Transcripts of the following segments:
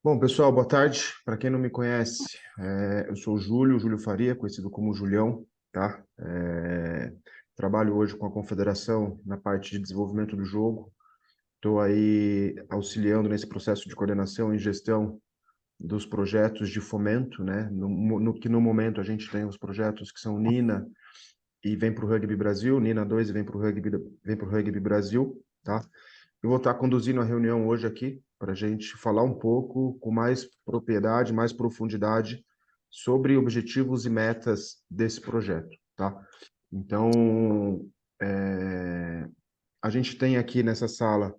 Bom, pessoal, boa tarde. Para quem não me conhece, eu sou o Júlio Faria, conhecido como Julião, tá? Trabalho hoje com a Confederação na parte de desenvolvimento do jogo. Estou aí auxiliando nesse processo de coordenação e gestão dos projetos de fomento, né? Que no momento a gente tem os projetos que são Nina e vem para o Rugby Brasil, Nina 2 e vem para o Rugby Brasil, tá? Eu vou estar conduzindo a reunião hoje aqui para a gente falar um pouco com mais propriedade, mais profundidade sobre objetivos e metas desse projeto, tá? Então, a gente tem aqui nessa sala,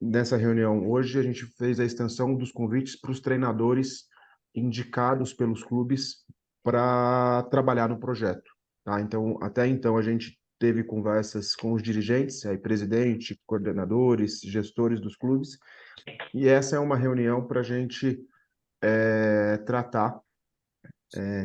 nessa reunião hoje, a gente fez a extensão dos convites para os treinadores indicados pelos clubes para trabalhar no projeto, tá? Então, até então a gente teve conversas com os dirigentes, aí presidente, coordenadores, gestores dos clubes, e essa é uma reunião para a gente tratar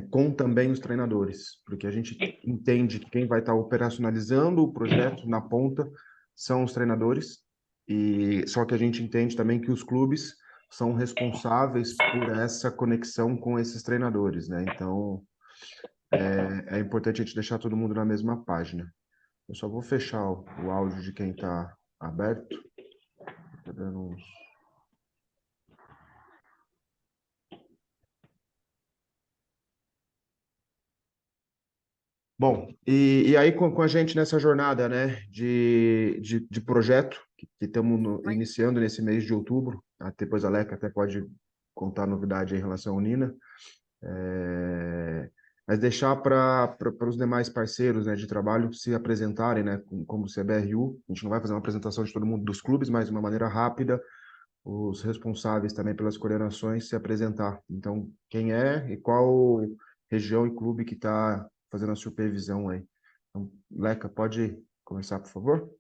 com também os treinadores, porque a gente entende que quem vai estar operacionalizando o projeto na ponta são os treinadores, e só que a gente entende também que os clubes são responsáveis por essa conexão com esses treinadores, né? Então, é importante a gente deixar todo mundo na mesma página. Eu só vou fechar o áudio de quem está aberto. Tá dando uns... Bom, e aí com a gente nessa jornada, né, de projeto que estamos iniciando nesse mês de outubro, depois a Leca até pode contar novidade em relação ao Nina, mas deixar para os demais parceiros, né, de trabalho se apresentarem, né, como CBRU. A gente não vai fazer uma apresentação de todo mundo dos clubes, mas de uma maneira rápida, os responsáveis também pelas coordenações se apresentar. Então, quem é e qual região e clube que está fazendo a supervisão aí. Então, Leca, pode começar, por favor?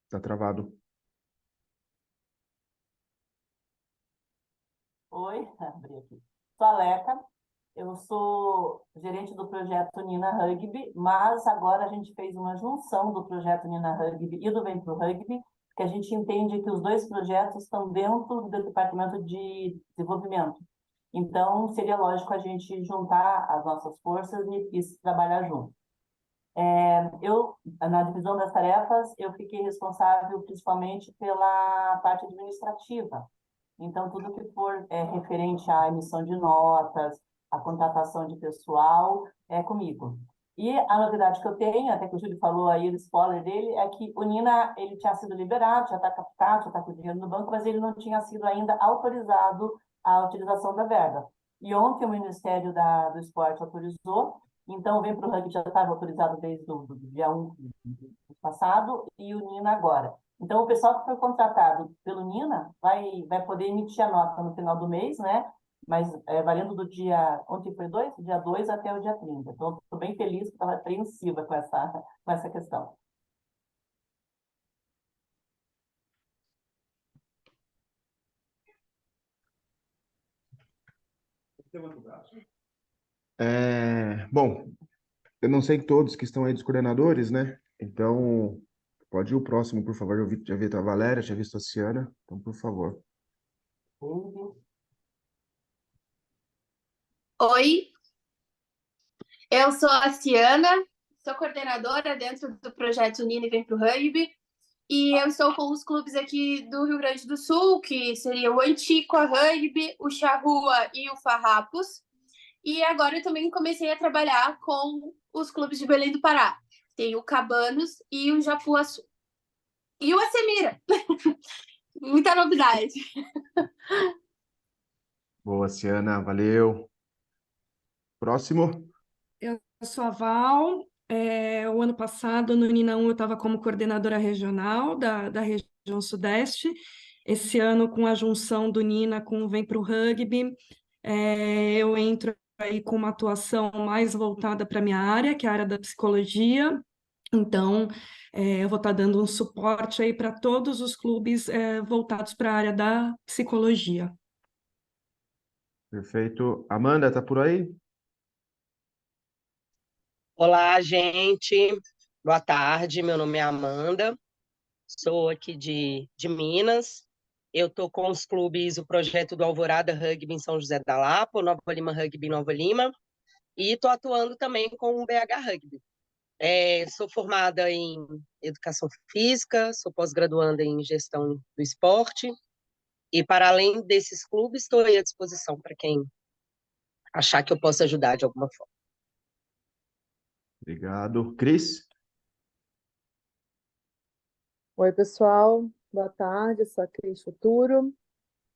Está travado. Oi, abri aqui. Sou a Leca, eu sou gerente do projeto Nina Rugby, mas agora a gente fez uma junção do projeto Nina Rugby e do Vem Pro Rugby, que a gente entende que os dois projetos estão dentro do departamento de desenvolvimento. Então, seria lógico a gente juntar as nossas forças e trabalhar junto. Na divisão das tarefas, eu fiquei responsável principalmente pela parte administrativa. Então, tudo que for referente à emissão de notas, à contratação de pessoal, é comigo. E a novidade que eu tenho, até que o Júlio falou aí, o spoiler dele, é que o Nina, ele tinha sido liberado, já está captado, já está com o dinheiro no banco, mas ele não tinha sido ainda autorizado a utilização da verba. E ontem o Ministério do Esporte autorizou, então vem para o rugby já estava autorizado desde o dia 1 do passado, e o Nina agora. Então, o pessoal que foi contratado pelo Nina vai poder emitir a nota no final do mês, né? Mas valendo do dia, ontem foi 2, dia 2 até o dia 30. Então, estou bem feliz, porque estava apreensiva com essa questão. Bom, eu não sei todos que estão aí dos coordenadores, né? Então, pode ir o próximo, por favor. Já vi a Valéria, já visto a Ciana. Então, por favor. Oi, eu sou a Ciana, sou coordenadora dentro do projeto Nina e Vem Pro Rugby, e eu estou com os clubes aqui do Rio Grande do Sul, que seria o Antiqua Rugby, o Charrua e o Farrapos, e agora eu também comecei a trabalhar com os clubes de Belém do Pará. Tem o Cabanos e o Japuaçu. E o Assemira. Muita novidade. Boa, Ciana, valeu. Próximo. Eu sou a Val. O ano passado, no Nina 1, eu estava como coordenadora regional da região Sudeste. Esse ano, com a junção do Nina com o Vem Pro Rugby, eu entro aí com uma atuação mais voltada para a minha área, que é a área da psicologia. Então, eu vou estar dando um suporte aí para todos os clubes voltados para a área da psicologia. Perfeito. Amanda, tá por aí? Olá, gente. Boa tarde. Meu nome é Amanda. sou aqui de Minas. Eu estou com os clubes, o projeto do Alvorada Rugby em São José da Lapa, o Nova Lima Rugby em Nova Lima, e estou atuando também com o BH Rugby. Sou formada em Educação Física, sou pós-graduanda em Gestão do Esporte, e para além desses clubes, estou aí à disposição para quem achar que eu possa ajudar de alguma forma. Obrigado. Cris? Oi, pessoal. Boa tarde. Eu sou a Cris Futuro.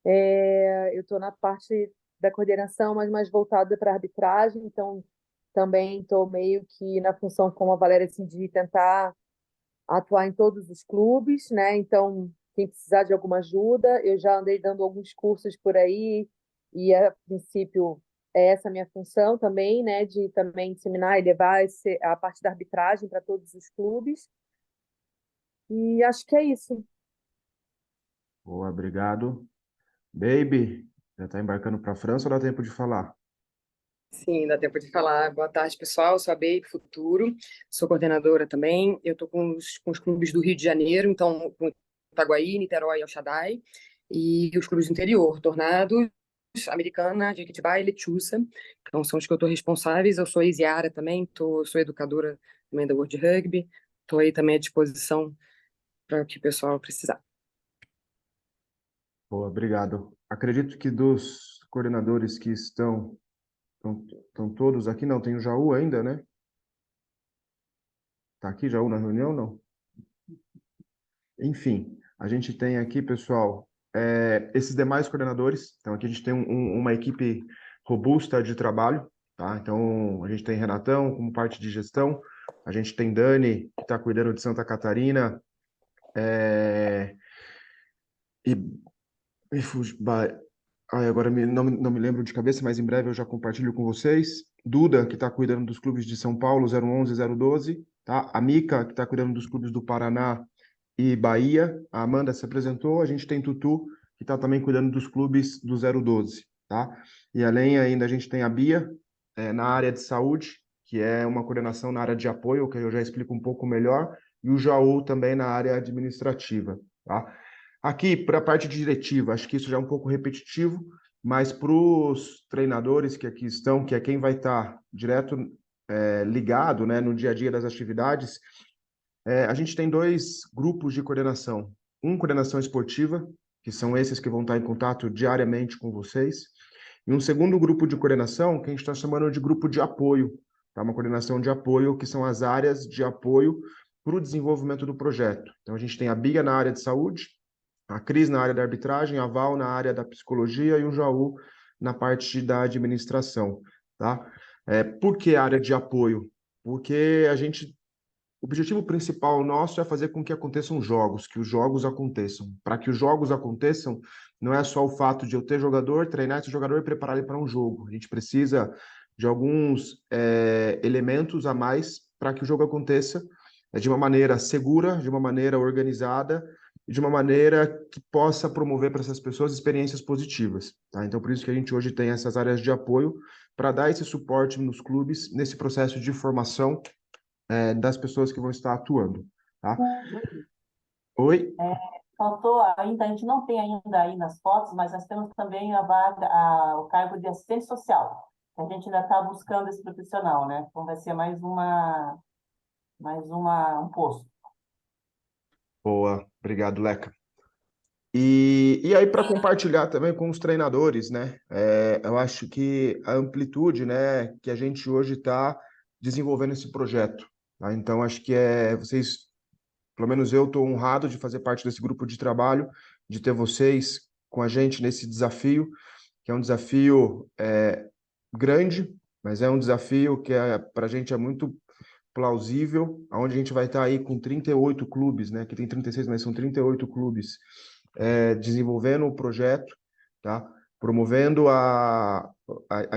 Eu estou na parte da coordenação, mas mais voltada para a arbitragem, então também estou meio que na função, como a Valéria, assim, de tentar atuar em todos os clubes, né? Então, quem precisar de alguma ajuda, eu já andei dando alguns cursos por aí e, a princípio, é essa a minha função também, né? De também disseminar e levar a parte da arbitragem para todos os clubes. E acho que é isso. Boa, obrigado. Baby, já está embarcando para a França ou dá tempo de falar? Sim, dá tempo de falar. Boa tarde, pessoal. Eu sou a Baby Futuro, sou coordenadora também. Eu estou com os clubes do Rio de Janeiro, então com Itaguaí, Niterói e El Shaddai, e os clubes do interior, Tornados, Americana, Jequitibá e Lechuça. Então são os que eu estou responsáveis. Eu sou ex-Yara também, sou educadora também da World Rugby. Estou aí também à disposição para o que o pessoal precisar. Boa, obrigado. Acredito que dos coordenadores que estão todos aqui, não, tem o Jaú ainda, né? Tá aqui, Jaú, na reunião, não? Enfim, a gente tem aqui, pessoal, esses demais coordenadores. Então, aqui a gente tem uma equipe robusta de trabalho, tá? Então, a gente tem Renatão como parte de gestão, a gente tem Dani, que está cuidando de Santa Catarina, e agora não me lembro de cabeça, mas em breve eu já compartilho com vocês. Duda, que está cuidando dos clubes de São Paulo, 011 e 012, tá? A Mica, que está cuidando dos clubes do Paraná e Bahia. A Amanda se apresentou. A gente tem Tutu, que está também cuidando dos clubes do 012, tá? E além ainda a gente tem a Bia, na área de saúde, que é uma coordenação na área de apoio, que eu já explico um pouco melhor, e o Jaú também na área administrativa, tá? Aqui, para a parte diretiva, acho que isso já é um pouco repetitivo, mas para os treinadores que aqui estão, que é quem vai estar direto ligado, né, no dia a dia das atividades, a gente tem dois grupos de coordenação. Coordenação esportiva, que são esses que vão estar em contato diariamente com vocês, e um segundo grupo de coordenação, que a gente está chamando de grupo de apoio, tá? Uma coordenação de apoio, que são as áreas de apoio para o desenvolvimento do projeto. Então, a gente tem a Bia na área de saúde, a Cris na área da arbitragem, a Val na área da psicologia e o Jaú na parte da administração, tá? Por que área de apoio? Porque o objetivo principal nosso é fazer com que aconteçam jogos, que os jogos aconteçam. Para que os jogos aconteçam, não é só o fato de eu ter jogador, treinar esse jogador e preparar ele para um jogo. A gente precisa de alguns elementos a mais para que o jogo aconteça de uma maneira segura, de uma maneira organizada, de uma maneira que possa promover para essas pessoas experiências positivas, tá? Então, por isso que a gente hoje tem essas áreas de apoio para dar esse suporte nos clubes, nesse processo de formação das pessoas que vão estar atuando, tá? Oi? Faltou ainda, a gente não tem ainda aí nas fotos, mas nós temos também a vaga, o cargo de assistente social. A gente ainda está buscando esse profissional, né? Então vai ser um posto. Boa, obrigado, Leca. E aí, para compartilhar também com os treinadores, né? Eu acho que a amplitude, né, que a gente hoje está desenvolvendo esse projeto, tá? Então, acho que vocês, pelo menos eu, estou honrado de fazer parte desse grupo de trabalho, de ter vocês com a gente nesse desafio, que é um desafio grande, mas é um desafio que para a gente é muito plausível, onde a gente vai estar aí com 38 clubes, né? Que tem 36, mas são 38 clubes desenvolvendo o projeto, tá? Promovendo a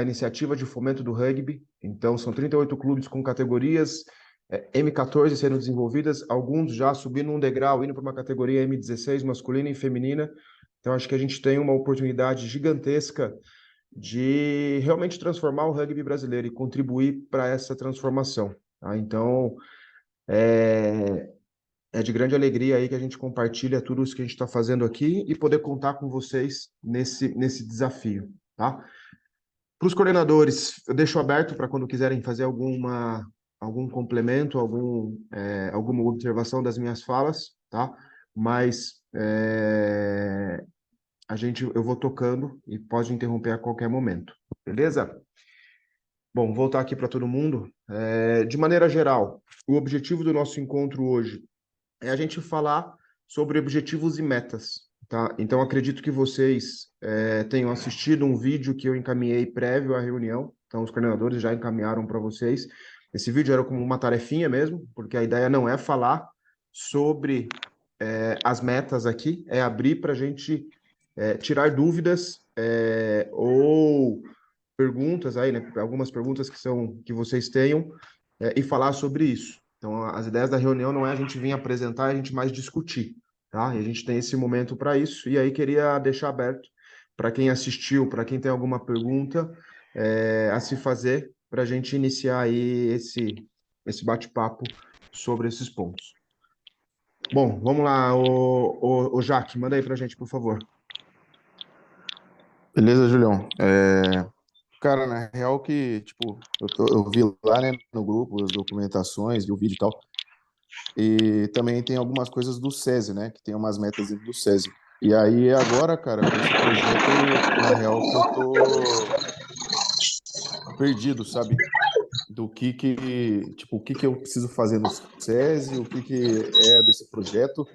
iniciativa de fomento do rugby. Então, são 38 clubes com categorias M14 sendo desenvolvidas, alguns já subindo um degrau, indo para uma categoria M16, masculina e feminina. Então, acho que a gente tem uma oportunidade gigantesca de realmente transformar o rugby brasileiro e contribuir para essa transformação, tá? Então, é de grande alegria aí que a gente compartilha tudo isso que a gente está fazendo aqui e poder contar com vocês nesse desafio, tá? Para os coordenadores, eu deixo aberto para quando quiserem fazer algum complemento, alguma observação das minhas falas, tá? Mas eu vou tocando e pode interromper a qualquer momento, beleza? Bom, voltar aqui para todo mundo. De maneira geral, o objetivo do nosso encontro hoje é a gente falar sobre objetivos e metas, tá? Então, acredito que vocês tenham assistido um vídeo que eu encaminhei prévio à reunião, então os coordenadores já encaminharam para vocês. Esse vídeo era como uma tarefinha mesmo, porque a ideia não é falar sobre as metas aqui, é abrir para a gente tirar dúvidas ou perguntas aí, né? Algumas perguntas que vocês tenham e falar sobre isso. Então, as ideias da reunião não é a gente vir apresentar, é a gente mais discutir, tá? E a gente tem esse momento para isso. E aí queria deixar aberto para quem assistiu, para quem tem alguma pergunta a se fazer, para a gente iniciar aí esse bate-papo sobre esses pontos. Bom, vamos lá, o Jaque, manda aí para a gente, por favor. Beleza, Julião. Cara, na real que, tipo, eu vi lá, né, no grupo, as documentações, vi o vídeo e tal. E também tem algumas coisas do SESI, né, que tem umas metas dentro do SESI. E aí agora, cara, com esse projeto, na real que eu tô perdido, sabe? Do tipo, o que eu preciso fazer no SESI, o que é desse projeto.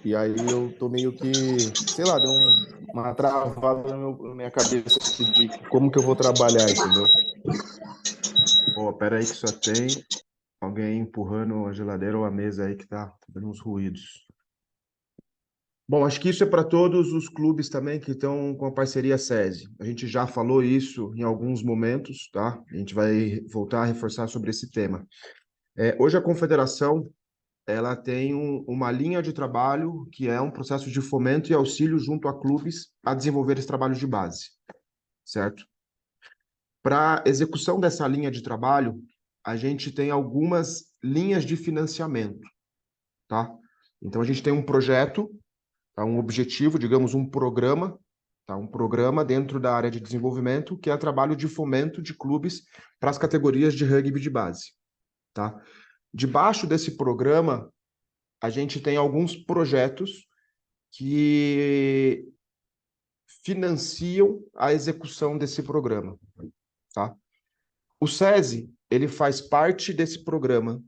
E aí eu tô meio que, sei lá, deu uma travada na minha cabeça aqui de como que eu vou trabalhar, entendeu? Pô, pera aí que só tem alguém empurrando a geladeira ou a mesa aí que tá dando uns ruídos. Bom, acho que isso é para todos os clubes também que estão com a parceria SESI. A gente já falou isso em alguns momentos, tá? A gente vai voltar a reforçar sobre esse tema. Hoje a confederação ela tem uma linha de trabalho que é um processo de fomento e auxílio junto a clubes a desenvolver esse trabalho de base, certo? Para execução dessa linha de trabalho, a gente tem algumas linhas de financiamento, tá? Então a gente tem um projeto, tá? Um objetivo, digamos, um programa, tá? Um programa dentro da área de desenvolvimento que é trabalho de fomento de clubes para as categorias de rugby de base, tá? Debaixo desse programa, a gente tem alguns projetos que financiam a execução desse programa, tá? O SESI, ele faz parte desse programa,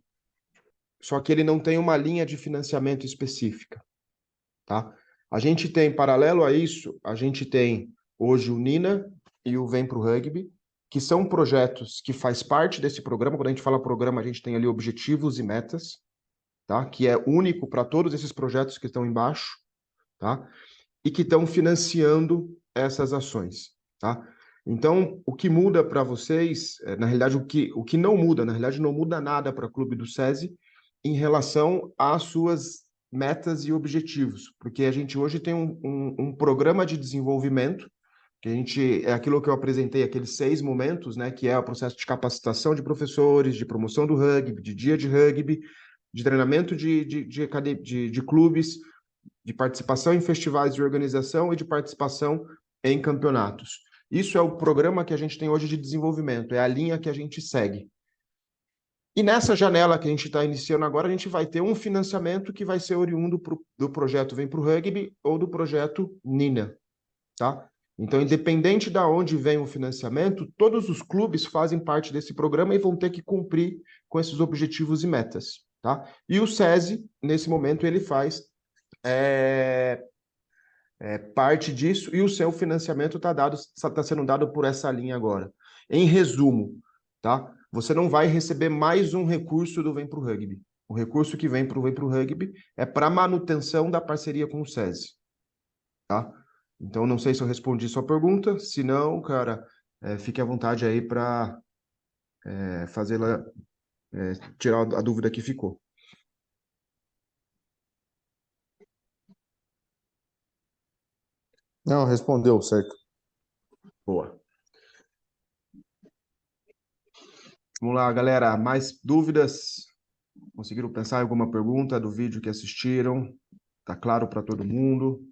só que ele não tem uma linha de financiamento específica, tá? A gente tem, paralelo a isso, a gente tem hoje o Nina e o Vem Pro Rugby, que são projetos que faz parte desse programa. Quando a gente fala programa, a gente tem ali objetivos e metas, tá? Que é único para todos esses projetos que estão embaixo, tá? E que estão financiando essas ações, tá? Então, o que muda para vocês, na realidade, o que não muda, na realidade, não muda nada para o Clube do SESI em relação às suas metas e objetivos, porque a gente hoje tem um programa de desenvolvimento, que a gente, é aquilo que eu apresentei, aqueles 6 momentos, né, que é o processo de capacitação de professores, de promoção do rugby, de dia de rugby, de treinamento de clubes, de participação em festivais de organização e de participação em campeonatos. Isso é o programa que a gente tem hoje de desenvolvimento, é a linha que a gente segue. E nessa janela que a gente está iniciando agora, a gente vai ter um financiamento que vai ser oriundo do projeto Vem Pro Rugby ou do projeto Nina, tá? Então, independente de onde vem o financiamento, todos os clubes fazem parte desse programa e vão ter que cumprir com esses objetivos e metas, tá? E o SESI, nesse momento, ele faz parte disso e o seu financiamento está sendo dado por essa linha agora. Em resumo, tá? Você não vai receber mais um recurso do Vem Pro Rugby. O recurso que vem pro Rugby é para manutenção da parceria com o SESI, tá? Então, não sei se eu respondi sua pergunta. Se não, cara, fique à vontade aí para fazê-la, tirar a dúvida que ficou. Não, respondeu, certo. Boa. Vamos lá, galera. Mais dúvidas? Conseguiram pensar em alguma pergunta do vídeo que assistiram? Tá claro para todo mundo?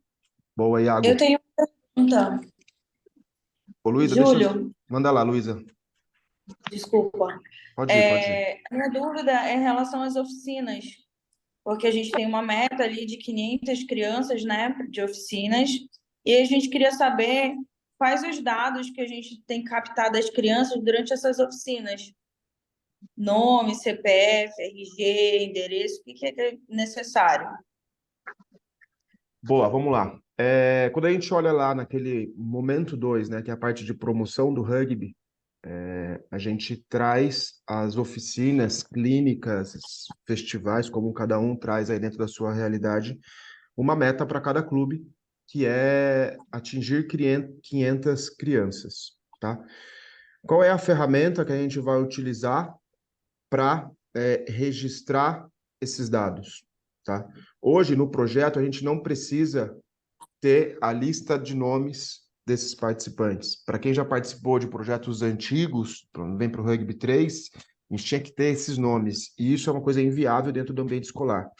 Boa, Iago. Eu tenho uma pergunta. Ô, Luísa, Júlio, Manda lá, Luísa. desculpa. Pode ir, pode ir. A minha dúvida é em relação às oficinas, porque a gente tem uma meta ali de 500 crianças, né, de oficinas, e a gente queria saber quais os dados que a gente tem captado das crianças durante essas oficinas. Nome, CPF, RG, endereço, o que é necessário? Boa, vamos lá. Quando a gente olha lá naquele momento 2, né, que é a parte de promoção do rugby, a gente traz as oficinas, clínicas, festivais, como cada um traz aí dentro da sua realidade, uma meta para cada clube, que é atingir 500 crianças, tá? Qual é a ferramenta que a gente vai utilizar para registrar esses dados, tá? Hoje, no projeto, a gente não precisa ter a lista de nomes desses participantes. Para quem já participou de projetos antigos, vem para o Rugby 3, a gente tinha que ter esses nomes, e isso é uma coisa inviável dentro do ambiente escolar.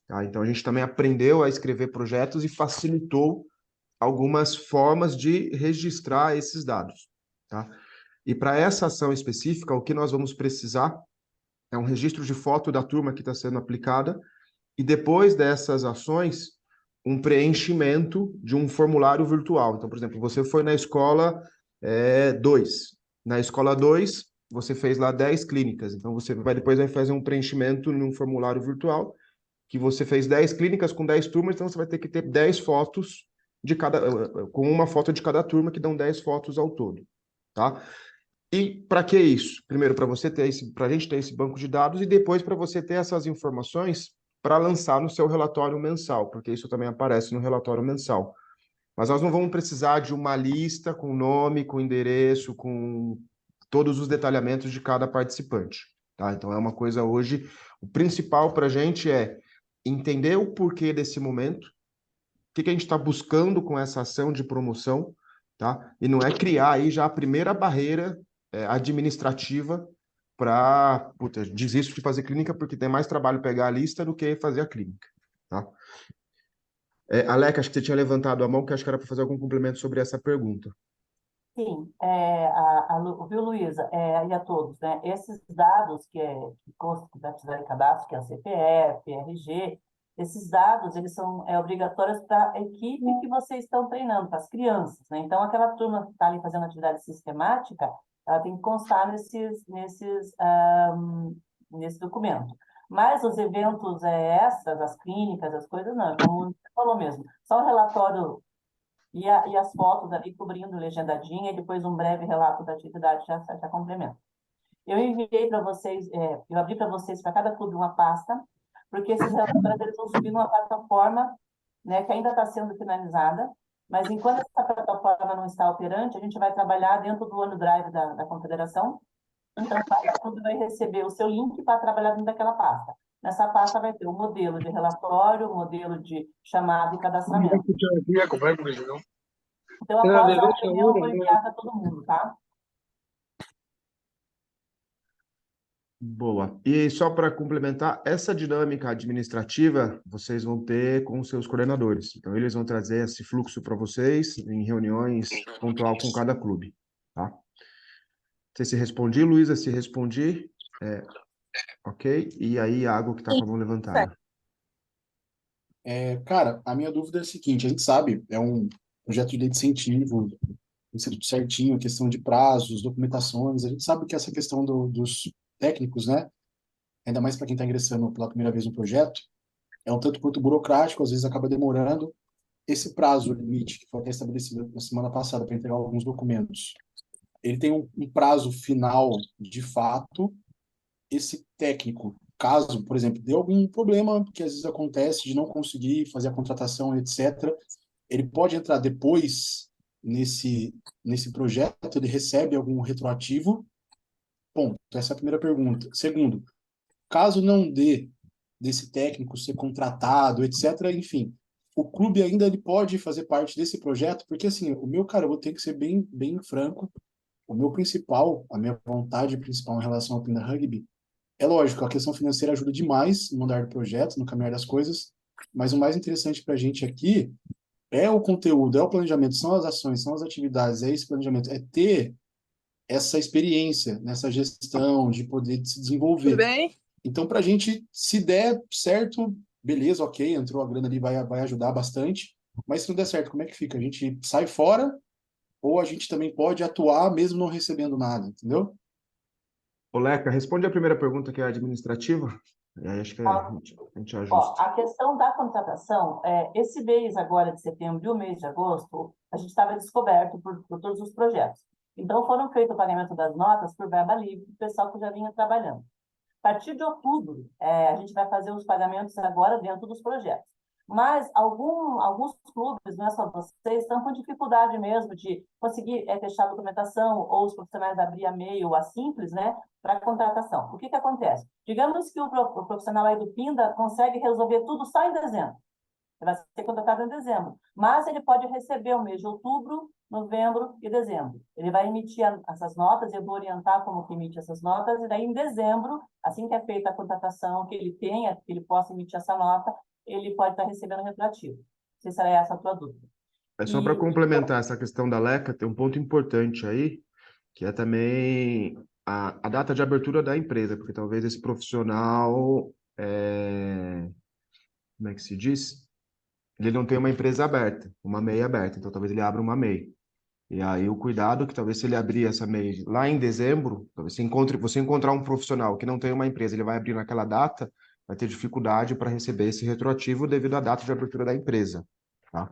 Tá? Então, a gente também aprendeu a escrever projetos e facilitou algumas formas de registrar esses dados. Tá? E para essa ação específica, o que nós vamos precisar é um registro de foto da turma que está sendo aplicada, e depois dessas ações, um preenchimento de um formulário virtual. Então, por exemplo, você foi na escola 2. Na escola 2, você fez lá 10 clínicas. Então, você depois vai fazer um preenchimento num formulário virtual, que você fez 10 clínicas com 10 turmas, então você vai ter que ter 10 fotos com uma foto de cada turma, que dão 10 fotos ao todo. Tá? E para que isso? Primeiro, para a gente ter esse banco de dados, e depois para você ter essas informações para lançar no seu relatório mensal, porque isso também aparece no relatório mensal. Mas nós não vamos precisar de uma lista com nome, com endereço, com todos os detalhamentos de cada participante. Tá? Então é uma coisa hoje, o principal para a gente é entender o porquê desse momento, o que a gente está buscando com essa ação de promoção, tá? E não é criar aí já a primeira barreira administrativa para, desisto de fazer clínica porque tem mais trabalho pegar a lista do que fazer a clínica, tá? Aleca, acho que você tinha levantado a mão, que acho que era para fazer algum complemento sobre essa pergunta. Sim, viu, Luísa, e a todos, né? Esses dados que constam da atividade de cadastro, que é o CPF, RG, esses dados, eles são obrigatórios para a equipe que vocês estão treinando, para as crianças, né? Então, aquela turma que está ali fazendo atividade sistemática, ela tem que constar nesse documento. Mas os eventos extras, as clínicas, as coisas, não, como você falou mesmo, só o relatório e as fotos ali cobrindo legendadinha, e depois um breve relato da atividade já complementa. Eu enviei para vocês, eu abri para vocês, para cada clube, uma pasta, porque esses relatórios eles vão subir numa plataforma, né, que ainda está sendo finalizada, mas enquanto essa plataforma não está operante, a gente vai trabalhar dentro do OneDrive da Confederação. Então, cada clube vai receber o seu link para trabalhar dentro daquela pasta. Nessa pasta vai ter o modelo de relatório, o modelo de chamada e cadastramento. Então, após a reunião, eu vou enviar para todo mundo, tá? Boa. E só para complementar, essa dinâmica administrativa vocês vão ter com os seus coordenadores. Então, eles vão trazer esse fluxo para vocês em reuniões pontual com cada clube, tá? Não sei se respondi, Luísa, se respondi, ok. E aí, Iago, que está com a mão levantada. Cara, a minha dúvida é a seguinte: a gente sabe, é um projeto de lei de incentivo, tem que ser tudo certinho, questão de prazos, documentações. A gente sabe que essa questão dos técnicos, né, ainda mais para quem está ingressando pela primeira vez no projeto, é um tanto quanto burocrático, às vezes acaba demorando. Esse prazo limite, que foi até estabelecido na semana passada para entregar alguns documentos, ele tem um prazo final de fato. Esse técnico, caso, por exemplo, dê algum problema, que às vezes acontece de não conseguir fazer a contratação, etc., ele pode entrar depois nesse projeto, ele recebe algum retroativo? Ponto. Essa é a primeira pergunta. Segundo, caso não dê desse técnico ser contratado, etc., enfim, o clube ainda ele pode fazer parte desse projeto, porque assim, eu vou ter que ser bem, bem franco, a minha vontade principal em relação ao Pina Rugby É lógico, a questão financeira ajuda demais no andar do projeto, no caminhar das coisas, mas o mais interessante para a gente aqui é o conteúdo, é o planejamento, são as ações, são as atividades, é esse planejamento, é ter essa experiência nessa gestão, de poder se Tudo desenvolver. bem? Então, para a gente, se der certo, beleza, ok, entrou a grana ali, vai ajudar bastante, mas se não der certo, como é que fica? A gente sai fora ou a gente também pode atuar mesmo não recebendo nada, entendeu? Ô, Leca, responde a primeira pergunta, que é administrativa. E aí acho que a gente Ó, ajusta. a questão da contratação, esse mês agora de setembro e o mês de agosto, a gente estava descoberto por todos os projetos. Então, foram feitos o pagamento das notas por verba livre, do pessoal que já vinha trabalhando. A partir de outubro, a gente vai fazer os pagamentos agora dentro dos projetos. Mas alguns clubes, não é só vocês, estão com dificuldade mesmo de conseguir fechar a documentação ou os profissionais abrir a MEI ou a Simples, né, para contratação. O que que acontece? Digamos que o profissional aí do Pinda consegue resolver tudo só em dezembro. Ele vai ser contratado em dezembro. Mas ele pode receber o mês de outubro, novembro e dezembro. Ele vai emitir essas notas, eu vou orientar como que emite essas notas, e daí em dezembro, assim que é feita a contratação, que ele tenha, que ele possa emitir essa nota, ele pode estar recebendo retroativo. Não sei se era essa a tua dúvida. É só para E complementar essa questão da Leca, tem um ponto importante aí, que é também a data de abertura da empresa, porque talvez esse profissional, como é que se diz? Ele não tem uma empresa aberta, uma MEI aberta, então talvez ele abra uma MEI. E aí o cuidado que talvez se ele abrir essa MEI lá em dezembro, talvez você encontrar um profissional que não tem uma empresa, ele vai abrir naquela data, vai ter dificuldade para receber esse retroativo devido à data de abertura da empresa, tá?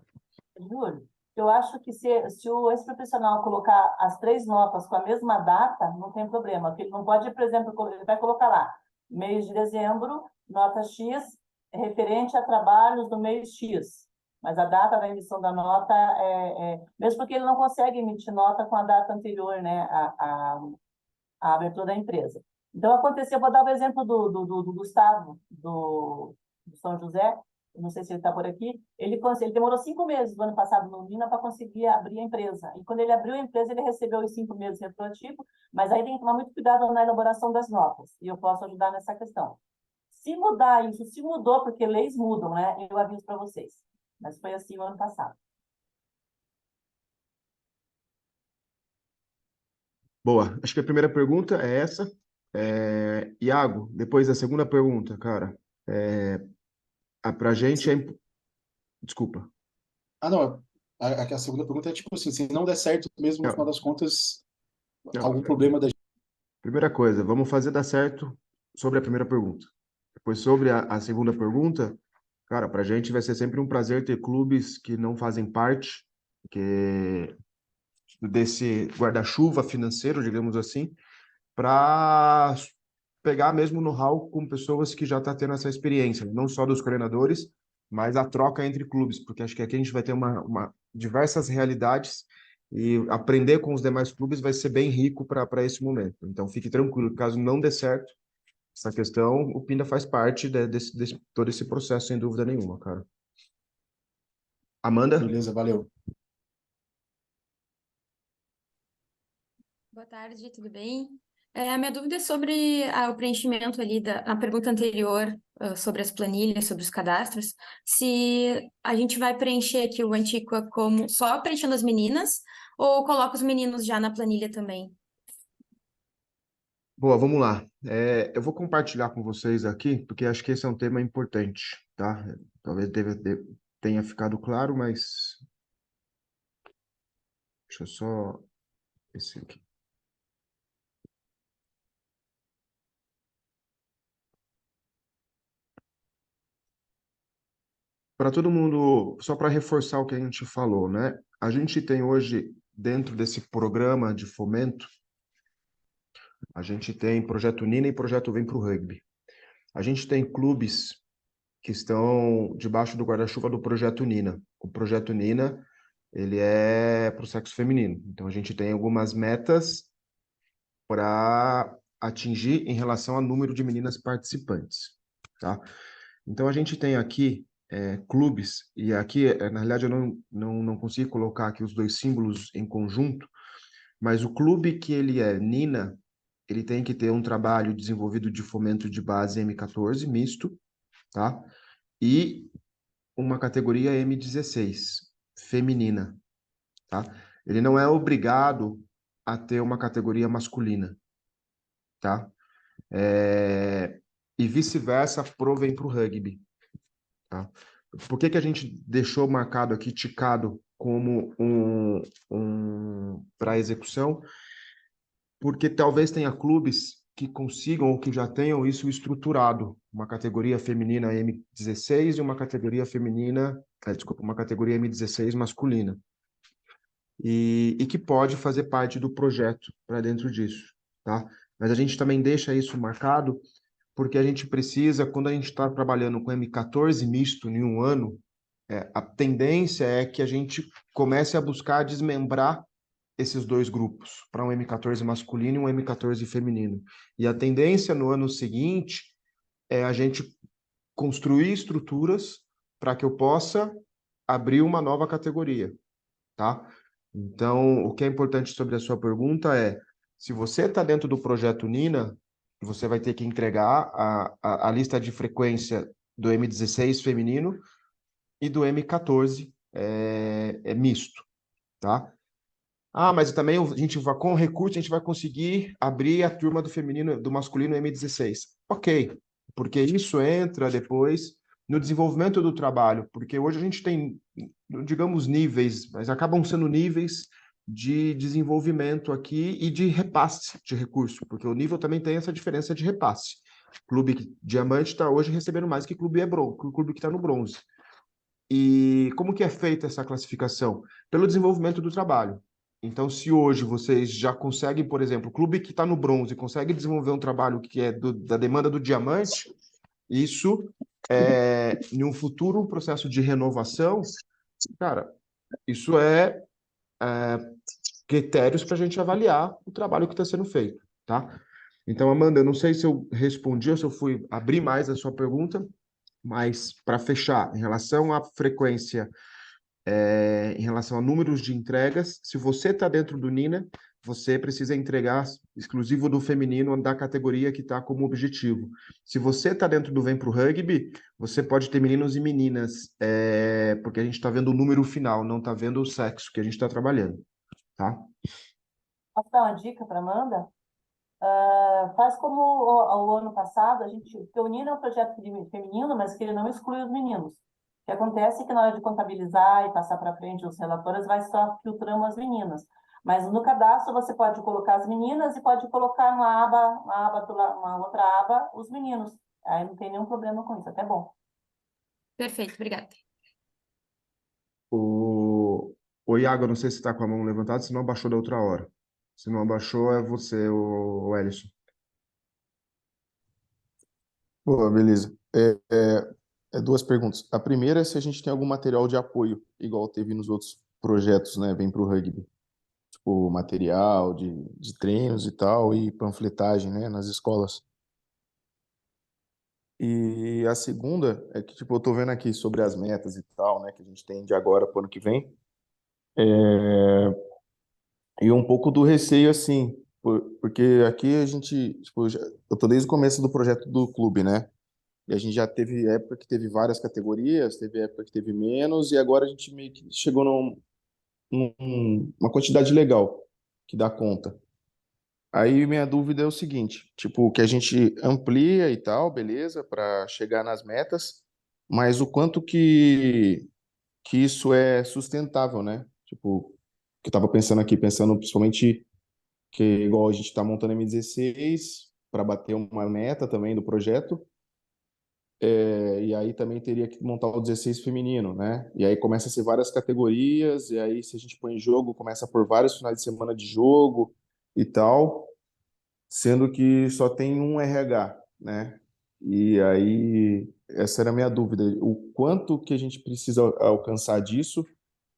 Júlio, eu acho que se esse profissional colocar as 3 notas com a mesma data, não tem problema. Porque ele não pode, por exemplo, ele vai colocar lá, mês de dezembro, nota X, referente a trabalhos do mês X. Mas a data da emissão da nota mesmo porque ele não consegue emitir nota com a data anterior, né, a abertura da empresa. Então, aconteceu, vou dar o exemplo do Gustavo, do São José, não sei se ele está por aqui, ele demorou 5 meses do ano passado no Nina para conseguir abrir a empresa. E quando ele abriu a empresa, ele recebeu os 5 meses retroativo, mas aí tem que tomar muito cuidado na elaboração das notas, e eu posso ajudar nessa questão. Se mudar isso, se mudou, porque leis mudam, né? Eu aviso para vocês. Mas foi assim o ano passado. Boa, acho que a primeira pergunta é essa. Iago, depois da segunda pergunta, cara, pra gente Desculpa. Não, a segunda pergunta é tipo assim, se não der certo mesmo, no final Não, das contas, não. algum problema da Primeira coisa, vamos fazer dar certo sobre a primeira pergunta. Depois, sobre a segunda pergunta, cara, pra gente vai ser sempre um prazer ter clubes que não fazem parte desse guarda-chuva financeiro, digamos assim, para pegar mesmo know-how com pessoas que já estão tendo essa experiência, não só dos coordenadores, mas a troca entre clubes, porque acho que aqui a gente vai ter diversas realidades e aprender com os demais clubes vai ser bem rico para esse momento. Então, fique tranquilo, caso não dê certo essa questão, o Pinda faz parte desse todo esse processo, sem dúvida nenhuma, cara. Amanda? Beleza, valeu. Boa tarde, tudo bem? A minha dúvida é sobre o preenchimento ali na pergunta anterior, sobre as planilhas, sobre os cadastros, se a gente vai preencher aqui o Antiqua como só preenchendo as meninas ou coloca os meninos já na planilha também? Boa, vamos lá. Eu vou compartilhar com vocês aqui, porque acho que esse é um tema importante, tá? Talvez tenha ficado claro, mas deixa eu só esse aqui. Para todo mundo, só para reforçar o que a gente falou, né? A gente tem hoje, dentro desse programa de fomento, a gente tem Projeto Nina e Projeto Vem para o Rugby. A gente tem clubes que estão debaixo do guarda-chuva do Projeto Nina. O Projeto Nina, ele é para o sexo feminino. Então, a gente tem algumas metas para atingir em relação ao número de meninas participantes, tá? Então, a gente tem aqui clubes, e aqui, na realidade, eu não consigo colocar aqui os dois símbolos em conjunto, mas o clube que ele é Nina, ele tem que ter um trabalho desenvolvido de fomento de base M14 misto, tá? E uma categoria M16 feminina, tá? Ele não é obrigado a ter uma categoria masculina, tá? E vice-versa, pro vem para o rugby, tá? Por que que a gente deixou marcado aqui, ticado, como para execução? Porque talvez tenha clubes que consigam ou que já tenham isso estruturado, uma categoria feminina M16 e uma categoria feminina, desculpa, uma categoria M16 masculina. E que pode fazer parte do projeto para dentro disso, tá? Mas a gente também deixa isso marcado porque a gente precisa, quando a gente está trabalhando com M14 misto em um ano, a tendência é que a gente comece a buscar desmembrar esses dois grupos, para um M14 masculino e um M14 feminino. E a tendência no ano seguinte é a gente construir estruturas para que eu possa abrir uma nova categoria, tá? Então, o que é importante sobre a sua pergunta é, se você está dentro do projeto Nina, você vai ter que entregar a lista de frequência do M16 feminino e do M14 misto, tá? Ah, mas também a gente vai, com o recurso, a gente vai conseguir abrir a turma do feminino, do masculino M16. Ok, porque isso entra depois no desenvolvimento do trabalho, porque hoje a gente tem, digamos, níveis, mas acabam sendo níveis de desenvolvimento aqui e de repasse de recurso, porque o nível também tem essa diferença de repasse. Clube Diamante está hoje recebendo mais que clube clube que está no bronze. E como que é feita essa classificação? Pelo desenvolvimento do trabalho. Então, se hoje vocês já conseguem, por exemplo, o clube que está no bronze consegue desenvolver um trabalho que é da demanda do diamante, isso em um futuro processo de renovação, cara, isso critérios para a gente avaliar o trabalho que está sendo feito, tá? Então, Amanda, eu não sei se eu respondi ou se eu fui abrir mais a sua pergunta, mas para fechar, em relação à frequência, em relação a números de entregas, se você está dentro do Nina, você precisa entregar exclusivo do feminino da categoria que está como objetivo. Se você está dentro do Vem Pro Rugby, você pode ter meninos e meninas, porque a gente está vendo o número final, não está vendo o sexo que a gente está trabalhando, tá? Posso dar uma dica para Amanda? Faz como o ano passado, porque o Nina é um projeto feminino, mas que ele não exclui os meninos. O que acontece é que na hora de contabilizar e passar para frente os relatores, vai só filtrando as meninas. Mas no cadastro você pode colocar as meninas e pode colocar uma outra aba, os meninos. Aí não tem nenhum problema com isso, até bom. Perfeito, obrigada. O Iago, eu não sei se está com a mão levantada, se não abaixou da outra hora. Se não abaixou, é você, o Ellison. Boa, beleza. Duas perguntas. A primeira é se a gente tem algum material de apoio, igual teve nos outros projetos, né? Vem pro rugby. Tipo, material de treinos e tal, e panfletagem, né? Nas escolas. E a segunda é que, tipo, eu tô vendo aqui sobre as metas e tal, né? Que a gente tem de agora para o ano que vem. E um pouco do receio, assim, porque aqui a gente, tipo, eu tô desde o começo do projeto do clube, né? E a gente já teve época que teve várias categorias, teve época que teve menos, e agora a gente meio que chegou uma quantidade legal que dá conta. Aí minha dúvida é o seguinte, tipo, que a gente amplia e tal, beleza, para chegar nas metas, mas o quanto que isso é sustentável, né? Tipo, que eu tava pensando aqui, pensando principalmente que igual a gente está montando M16 para bater uma meta também do projeto, e aí também teria que montar o 16 feminino, né? E aí começa a ser várias categorias, e aí se a gente põe em jogo, começa por vários finais de semana de jogo e tal, sendo que só tem um RH, né? E aí essa era a minha dúvida, o quanto que a gente precisa alcançar disso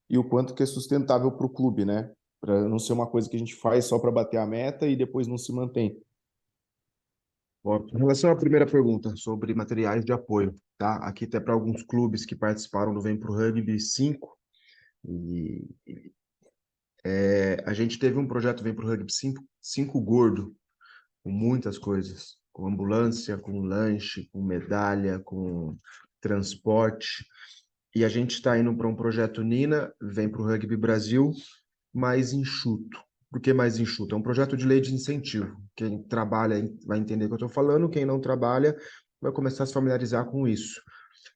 e o quanto que é sustentável para o clube, né? Para não ser uma coisa que a gente faz só para bater a meta e depois não se mantém. Bom, em relação à primeira pergunta sobre materiais de apoio, tá? Aqui até para alguns clubes que participaram do Vem Pro Rugby 5, e a gente teve um projeto Vem Pro Rugby 5 gordo, com muitas coisas, com ambulância, com lanche, com medalha, com transporte. E a gente está indo para um projeto Nina, vem para o Rugby Brasil, mais enxuto. Por que mais enxuto? É um projeto de lei de incentivo. Quem trabalha vai entender o que eu estou falando, quem não trabalha vai começar a se familiarizar com isso.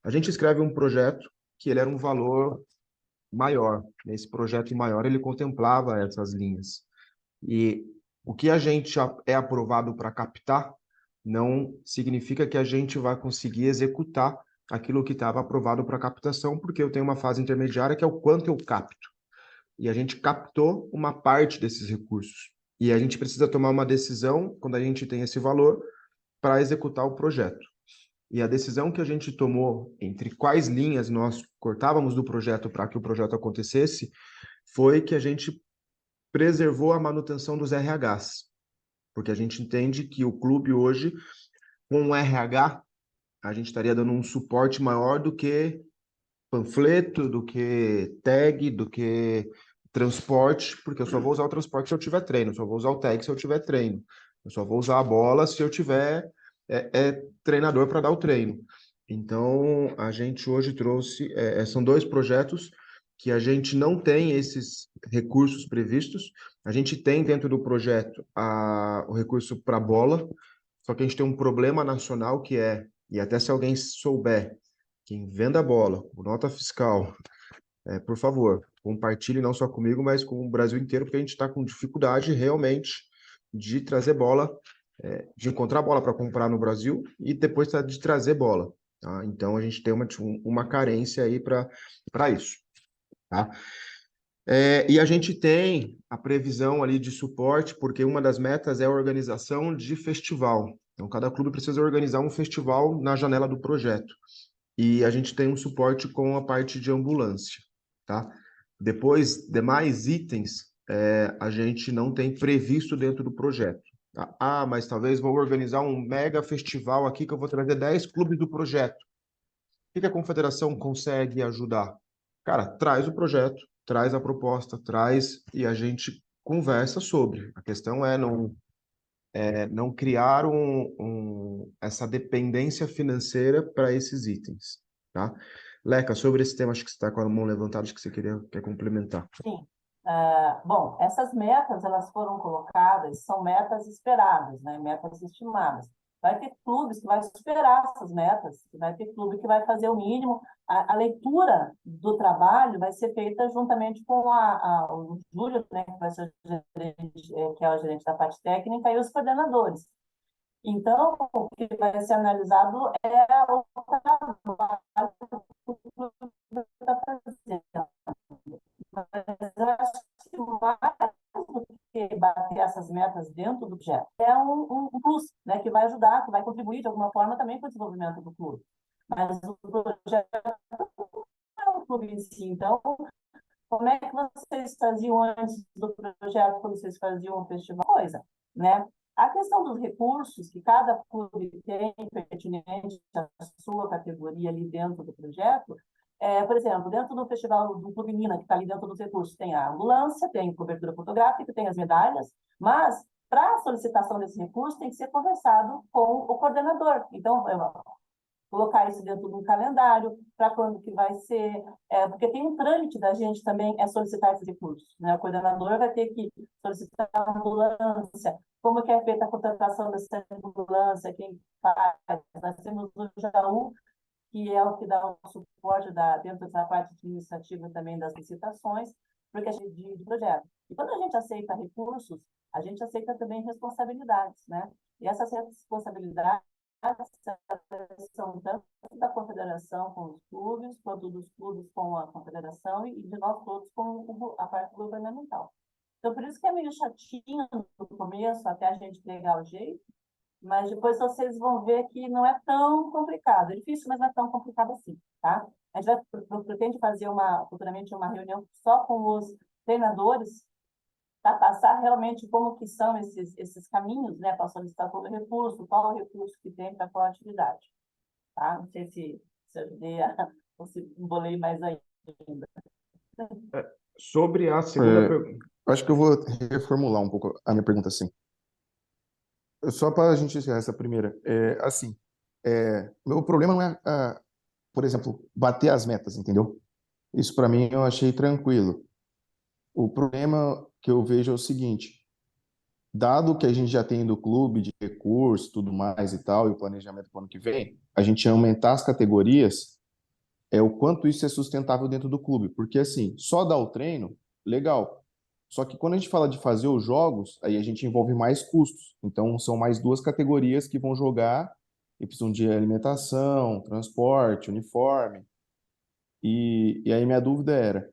A gente escreve um projeto que ele era um valor maior. Esse projeto maior, ele contemplava essas linhas. E o que a gente é aprovado para captar não significa que a gente vai conseguir executar aquilo que estava aprovado para captação, porque eu tenho uma fase intermediária que é o quanto eu capto. E a gente captou uma parte desses recursos. E a gente precisa tomar uma decisão, quando a gente tem esse valor, para executar o projeto. E a decisão que a gente tomou entre quais linhas nós cortávamos do projeto para que o projeto acontecesse, foi que a gente preservou a manutenção dos RHs. Porque a gente entende que o clube hoje, com o RH, a gente estaria dando um suporte maior do que panfleto, do que tag, do que transporte, porque eu só vou usar o transporte se eu tiver treino, eu só vou usar o tag se eu tiver treino, eu só vou usar a bola se eu tiver treinador para dar o treino. Então, a gente hoje trouxe, são 2 projetos que a gente não tem esses recursos previstos, a gente tem dentro do projeto o recurso para bola, só que a gente tem um problema nacional que e até se alguém souber, quem venda bola, com nota fiscal, por favor, compartilhe não só comigo, mas com o Brasil inteiro, porque a gente está com dificuldade realmente de trazer bola, de encontrar bola para comprar no Brasil e depois de trazer bola. Tá? Então, a gente tem uma carência aí para isso. Tá? E a gente tem a previsão ali de suporte, porque uma das metas é a organização de festival. Então, cada clube precisa organizar um festival na janela do projeto. E a gente tem um suporte com a parte de ambulância, tá? Depois, demais itens, a gente não tem previsto dentro do projeto. Tá? Mas talvez vou organizar um mega festival aqui que eu vou trazer 10 clubes do projeto. O que a confederação consegue ajudar? Cara, traz o projeto, traz a proposta, traz e a gente conversa sobre. A questão é não criar essa dependência financeira para esses itens, tá? Leca, sobre esse tema, acho que você está com a mão levantada, acho que você quer complementar. Sim. Bom, essas metas, elas foram colocadas, são metas esperadas, né? Metas estimadas. Vai ter clubes que vai superar essas metas, vai ter clube que vai fazer o mínimo. A leitura do trabalho vai ser feita juntamente com o Júlio, né, que vai ser o gerente, que é o gerente da parte técnica, e os coordenadores. Então, o que vai ser analisado é o trabalho que o clube está fazendo. Mas eu acho que mais do que bater essas metas dentro do projeto, é um plus, né, que vai ajudar, que vai contribuir de alguma forma também para o desenvolvimento do clube. Mas o projeto não é um clube em si. Então, como é que vocês faziam antes do projeto, quando vocês faziam um festival? Coisa, né? A questão dos recursos que cada clube tem pertinente à sua categoria ali dentro do projeto, por exemplo, dentro do festival do Clube Nina, que está ali dentro dos recursos, tem a ambulância, tem cobertura fotográfica, tem as medalhas, mas para a solicitação desse recurso tem que ser conversado com o coordenador. Então, colocar isso dentro de um calendário, para quando que vai ser, porque tem um trâmite da gente também, solicitar esses recursos, né? O coordenador vai ter que solicitar a ambulância, como que é feita a contratação dessa ambulância, quem faz. Nós temos o Jaú, que é o que dá o suporte dentro dessa parte administrativa também das licitações, porque a gente de projeto. E quando a gente aceita recursos, a gente aceita também responsabilidades, né? E essas responsabilidades são tanto da confederação com os clubes, quanto dos clubes com a confederação e de nós todos com a parte governamental. Então, por isso que é meio chatinho no começo, até a gente pegar o jeito, mas depois vocês vão ver que não é tão complicado. É difícil, mas não é tão complicado assim, tá? A gente pretende fazer futuramente uma reunião só com os treinadores para passar realmente como que são esses caminhos, né, para solicitar todo o recurso, qual o recurso que tem para qual atividade, tá? Não sei se ajudei ou se embolei mais ainda. Sobre a segunda pergunta. Acho que eu vou reformular um pouco a minha pergunta assim. Só para a gente encerrar essa primeira, assim, meu problema não é, por exemplo, bater as metas, entendeu? Isso para mim eu achei tranquilo. O problema que eu vejo é o seguinte: dado que a gente já tem do clube de recursos, tudo mais e tal, e o planejamento para o ano que vem, a gente aumentar as categorias, o quanto isso é sustentável dentro do clube. Porque, assim, só dar o treino, legal. Só que quando a gente fala de fazer os jogos, aí a gente envolve mais custos. Então, são mais duas categorias que vão jogar e precisam de alimentação, transporte, uniforme. E aí minha dúvida era,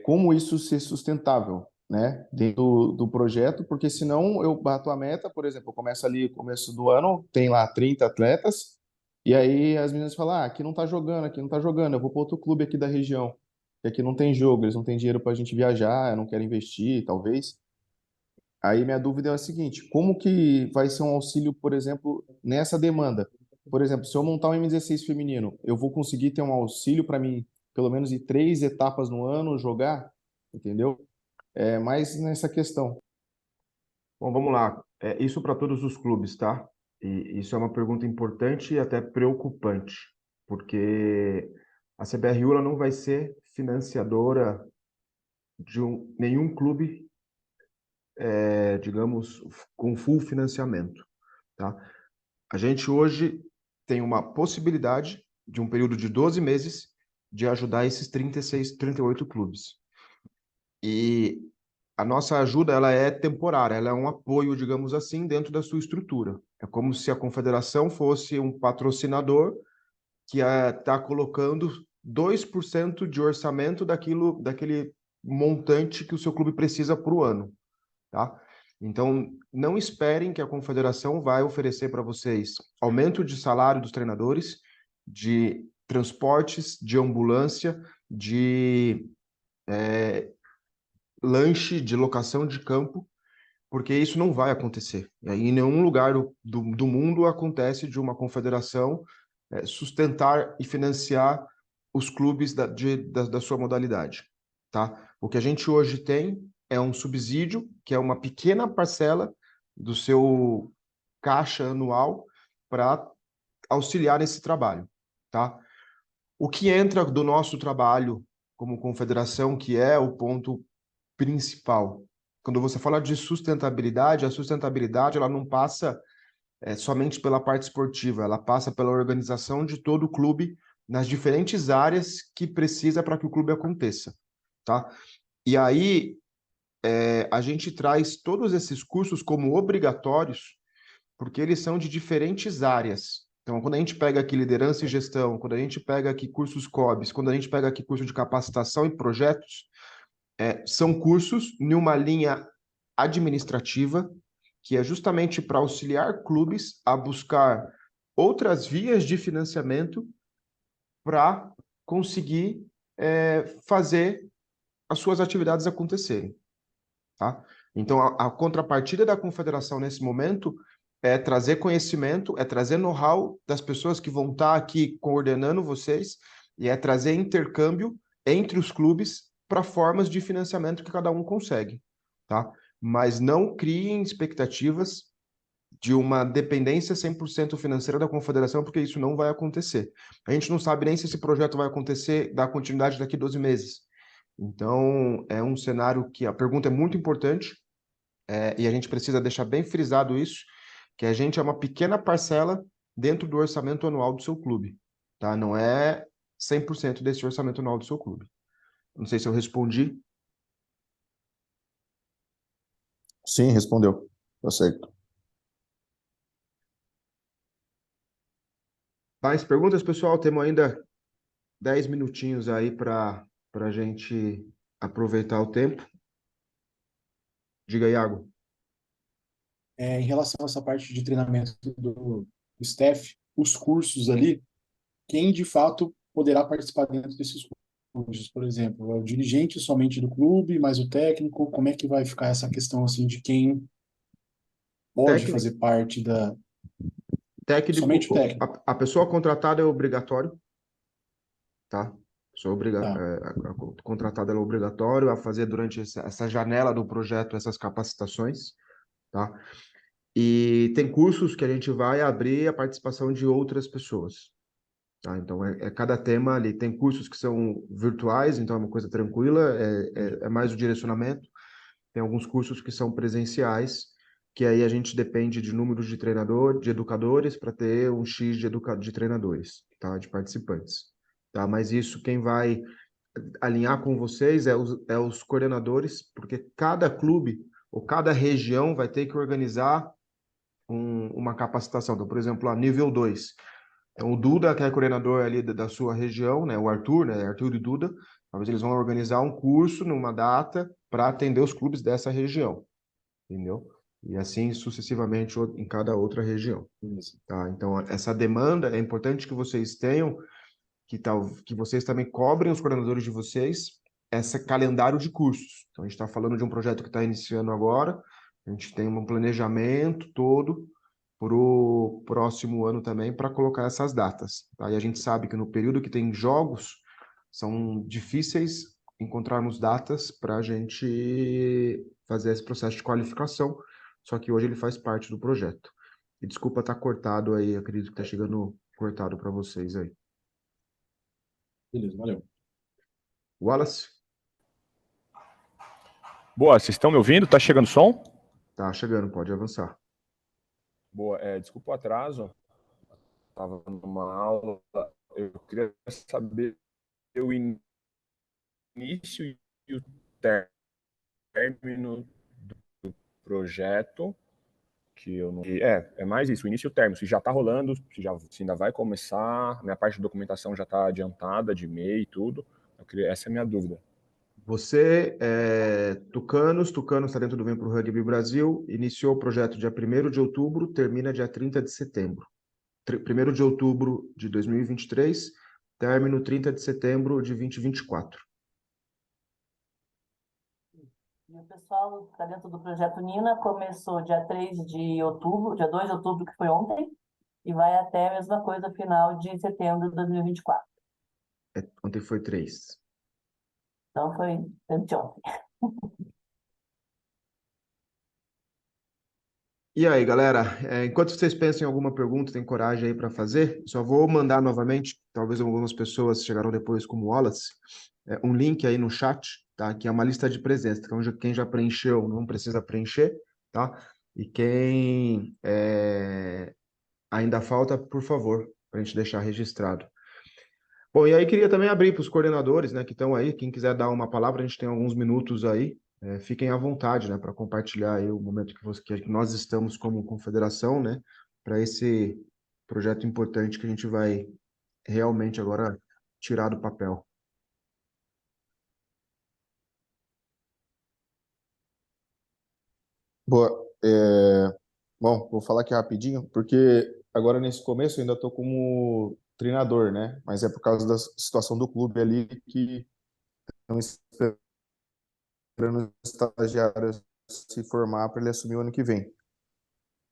como isso ser sustentável, né, dentro do projeto, porque senão eu bato a meta, por exemplo, eu começo ali, começo do ano, tem lá 30 atletas, e aí as meninas falam, aqui não tá jogando, aqui não tá jogando, eu vou para outro clube aqui da região, que aqui não tem jogo, eles não têm dinheiro para a gente viajar, eu não quero investir, talvez. Aí minha dúvida é a seguinte, como que vai ser um auxílio, por exemplo, nessa demanda? Por exemplo, se eu montar um M16 feminino, eu vou conseguir ter um auxílio para mim, pelo menos em 3 etapas no ano, jogar? Entendeu? Mais nessa questão. Bom, vamos lá. Isso para todos os clubes, tá? E isso é uma pergunta importante e até preocupante, porque a CBRU ela não vai ser financiadora de nenhum clube, digamos, com full financiamento, tá? A gente hoje tem uma possibilidade de um período de 12 meses de ajudar esses 36, 38 clubes. E a nossa ajuda ela é temporária, ela é um apoio, digamos assim, dentro da sua estrutura. É como se a confederação fosse um patrocinador que está colocando 2% de orçamento daquele montante que o seu clube precisa para o ano, tá? Então, não esperem que a confederação vai oferecer para vocês aumento de salário dos treinadores, de transportes, de ambulância, de lanche, de locação de campo, porque isso não vai acontecer. E aí, em nenhum lugar do mundo acontece de uma confederação sustentar e financiar os clubes da sua modalidade, tá? O que a gente hoje tem é um subsídio, que é uma pequena parcela do seu caixa anual para auxiliar nesse trabalho, tá? O que entra do nosso trabalho como confederação, que é o ponto principal. Quando você fala de sustentabilidade, a sustentabilidade ela não passa somente pela parte esportiva, ela passa pela organização de todo o clube nas diferentes áreas que precisa para que o clube aconteça, tá? E aí a gente traz todos esses cursos como obrigatórios, porque eles são de diferentes áreas. Então, quando a gente pega aqui liderança e gestão, quando a gente pega aqui cursos COBs, quando a gente pega aqui curso de capacitação e projetos, são cursos em uma linha administrativa, que é justamente para auxiliar clubes a buscar outras vias de financiamento para conseguir fazer as suas atividades acontecerem, tá? Então, a contrapartida da confederação nesse momento é trazer conhecimento, é trazer know-how das pessoas que vão estar aqui coordenando vocês e é trazer intercâmbio entre os clubes para formas de financiamento que cada um consegue, tá? Mas não criem expectativas de uma dependência 100% financeira da confederação, porque isso não vai acontecer. A gente não sabe nem se esse projeto vai acontecer, dar continuidade daqui 12 meses. Então, é um cenário que a pergunta é muito importante, e a gente precisa deixar bem frisado isso, que a gente é uma pequena parcela dentro do orçamento anual do seu clube, tá? Não é 100% desse orçamento anual do seu clube. Não sei se eu respondi. Sim, respondeu. Tá certo. Mais perguntas, pessoal? Temos ainda 10 minutinhos aí para a gente aproveitar o tempo. Diga, Iago. Em relação a essa parte de treinamento do staff, os cursos ali, quem de fato poderá participar dentro desses cursos, por exemplo, é o dirigente somente do clube, mais o técnico, como é que vai ficar essa questão assim de quem pode Técnico, fazer parte da somente o técnico, técnico, a pessoa contratada é obrigatório, tá? A pessoa tá? contratada ela é obrigatório a fazer durante essa janela do projeto essas capacitações, tá? E tem cursos que a gente vai abrir a participação de outras pessoas. Tá? Então, cada tema ali. Tem cursos que são virtuais, então é uma coisa tranquila, é mais o direcionamento. Tem alguns cursos que são presenciais, que aí a gente depende de números de de educadores, para ter um X de treinadores, tá? De participantes. Tá? Mas isso, quem vai alinhar com vocês é os coordenadores, porque cada clube ou cada região vai ter que organizar uma capacitação. Então, por exemplo, a nível 2. Então, o Duda, que é coordenador ali da sua região, né? O Arthur, né? Arthur e Duda, talvez eles vão organizar um curso numa data para atender os clubes dessa região, entendeu? E assim sucessivamente em cada outra região. Tá? Então, essa demanda é importante que vocês tenham, que vocês também cobrem os coordenadores de vocês, esse calendário de cursos. Então, a gente está falando de um projeto que está iniciando agora, a gente tem um planejamento todo para o próximo ano também, para colocar essas datas. Tá? E a gente sabe que no período que tem jogos, são difíceis encontrarmos datas para a gente fazer esse processo de qualificação, só que hoje ele faz parte do projeto. E desculpa estar cortado aí, acredito que está chegando cortado para vocês aí. Beleza, valeu. Wallace? Boa, vocês estão me ouvindo? Tá chegando som? Tá chegando, pode avançar. Boa, desculpa o atraso. Estava numa aula. Eu queria saber o início e o término do projeto, que eu não... É mais isso, o início e o término. Se já está rolando, se ainda vai começar, minha parte de documentação já está adiantada, de e-mail e tudo. Essa é a minha dúvida. Você, Tucanos está dentro do Vem Pro Rugby Brasil, iniciou o projeto dia 1º de outubro, termina dia 30 de setembro. 1º de outubro de 2023, término 30 de setembro de 2024. E o pessoal que está dentro do projeto Nina começou dia 3 de outubro, dia 2 de outubro, que foi ontem, e vai até a mesma coisa, final de setembro de 2024. Ontem foi 3. Então foi anteontem. E aí, galera, enquanto vocês pensam em alguma pergunta, tem coragem aí para fazer, só vou mandar novamente, talvez algumas pessoas chegaram depois como Wallace, um link aí no chat, tá? Que é uma lista de presença. Então, quem já preencheu não precisa preencher, tá? E quem ainda falta, por favor, para a gente deixar registrado. Bom, e aí queria também abrir para os coordenadores, né, que estão aí, quem quiser dar uma palavra, a gente tem alguns minutos aí, fiquem à vontade, né, para compartilhar aí o momento que nós estamos como confederação, né, para esse projeto importante que a gente vai realmente agora tirar do papel. Boa. Bom, vou falar aqui rapidinho, porque agora nesse começo eu ainda estou como treinador, né? Mas é por causa da situação do clube ali que estão esperando o estagiário se formar para ele assumir o ano que vem.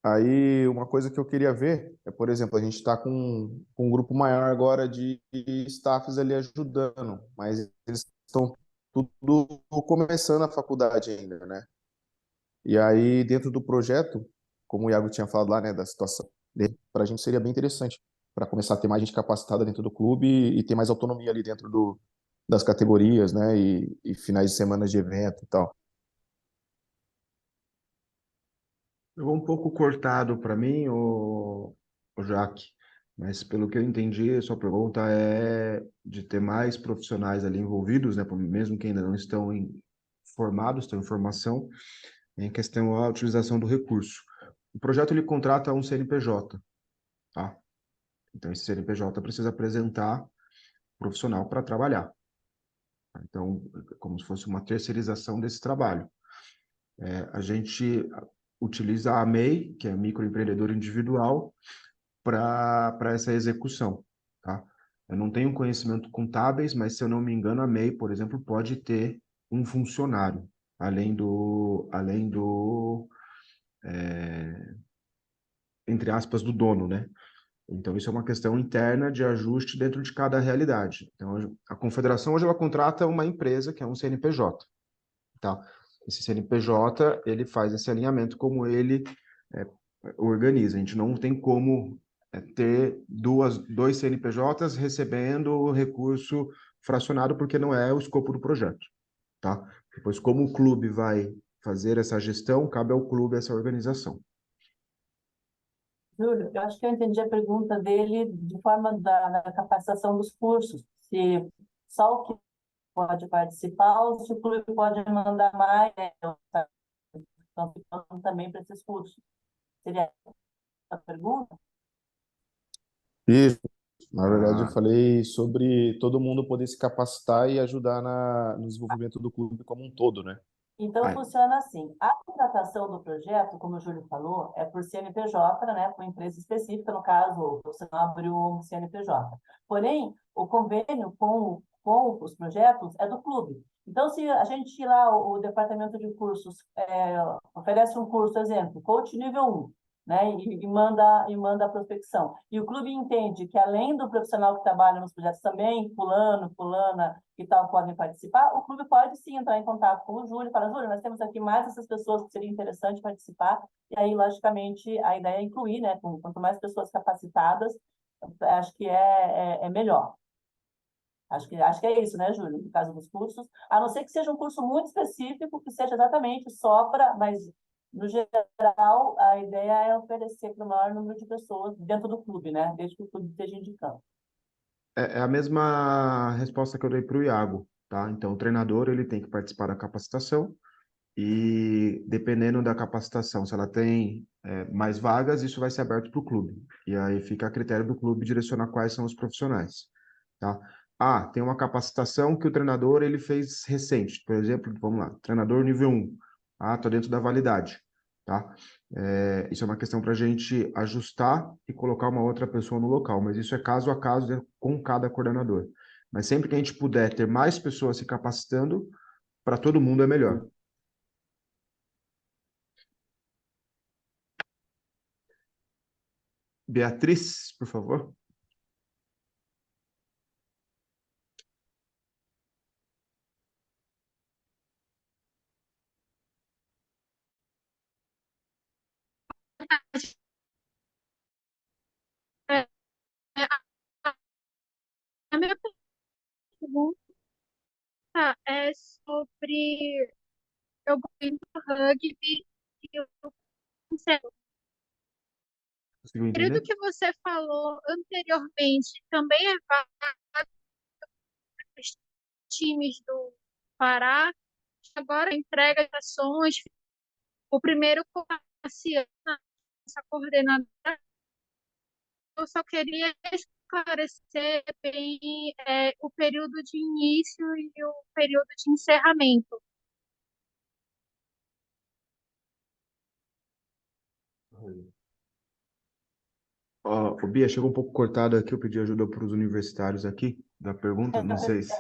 Aí, uma coisa que eu queria ver é, por exemplo, a gente está com um grupo maior agora de staffs ali ajudando, mas eles estão tudo começando a faculdade ainda, né? E aí, dentro do projeto, como o Iago tinha falado lá, né, da situação dele, para a gente seria bem interessante para começar a ter mais gente capacitada dentro do clube e ter mais autonomia ali dentro das categorias, né, e finais de semana de evento e tal. Ficou um pouco cortado para mim, o Jaque, mas pelo que eu entendi, a sua pergunta é de ter mais profissionais ali envolvidos, né, mesmo que ainda não estão formados, estão em formação, em questão à utilização do recurso. O projeto ele contrata um CNPJ, tá? Então esse CNPJ precisa apresentar profissional para trabalhar. Então, como se fosse uma terceirização desse trabalho. A gente utiliza a MEI, que é microempreendedor individual, para essa execução, tá? Eu não tenho conhecimento contábeis, mas se eu não me engano, a MEI, por exemplo, pode ter um funcionário, além do entre aspas, do dono, né? Então, isso é uma questão interna de ajuste dentro de cada realidade. Então, a confederação hoje ela contrata uma empresa que é um CNPJ, tá? Esse CNPJ, ele faz esse alinhamento como ele organiza. A gente não tem como ter dois CNPJs recebendo recurso fracionado, porque não é o escopo do projeto, tá? Depois, como o clube vai fazer essa gestão, cabe ao clube essa organização. Júlio, eu acho que eu entendi a pergunta dele de forma da capacitação dos cursos. Se só o que pode participar ou se o clube pode mandar mais, né? Então, ficando também para esses cursos. Seria a pergunta? Isso. Na verdade, eu falei sobre todo mundo poder se capacitar e ajudar no desenvolvimento do clube como um todo, né? Então, funciona assim. A contratação do projeto, como o Júlio falou, é por CNPJ, né, por empresa específica, no caso, você não abriu um CNPJ. Porém, o convênio com os projetos é do clube. Então, se a gente ir lá, o departamento de cursos oferece um curso, exemplo, coach nível 1, né, e manda a prospecção. E o clube entende que, além do profissional que trabalha nos projetos também, fulano, fulana e tal, podem participar, o clube pode sim entrar em contato com o Júlio e falar, Júlio, nós temos aqui mais essas pessoas que seria interessante participar, e aí, logicamente, a ideia é incluir, né, quanto mais pessoas capacitadas, acho que é melhor. Acho que é isso, né, Júlio, no caso dos cursos, a não ser que seja um curso muito específico, que seja exatamente só para, mas, no geral, a ideia é oferecer para o maior número de pessoas dentro do clube, né, desde que o clube esteja indicando. É a mesma resposta que eu dei para o Iago, tá? Então, o treinador ele tem que participar da capacitação e, dependendo da capacitação, se ela tem mais vagas, isso vai ser aberto para o clube. E aí fica a critério do clube direcionar quais são os profissionais, tá? Tem uma capacitação que o treinador ele fez recente, por exemplo, vamos lá, treinador nível 1. Tô dentro da validade, tá? Isso é uma questão para a gente ajustar e colocar uma outra pessoa no local, mas isso é caso a caso com cada coordenador. Mas sempre que a gente puder ter mais pessoas se capacitando, para todo mundo é melhor. Beatriz, por favor. A minha pergunta é sobre eu gosto do rugby e eu Conseguiu acredito entender? que você falou anteriormente, também é válido para os times do Pará. Agora entrega as ações, o primeiro com a Ciana, essa coordenadora. Eu só queria esclarecer bem o período de início e o período de encerramento. O Bia, chegou um pouco cortado aqui, eu pedi ajuda para os universitários aqui da pergunta, não sei se...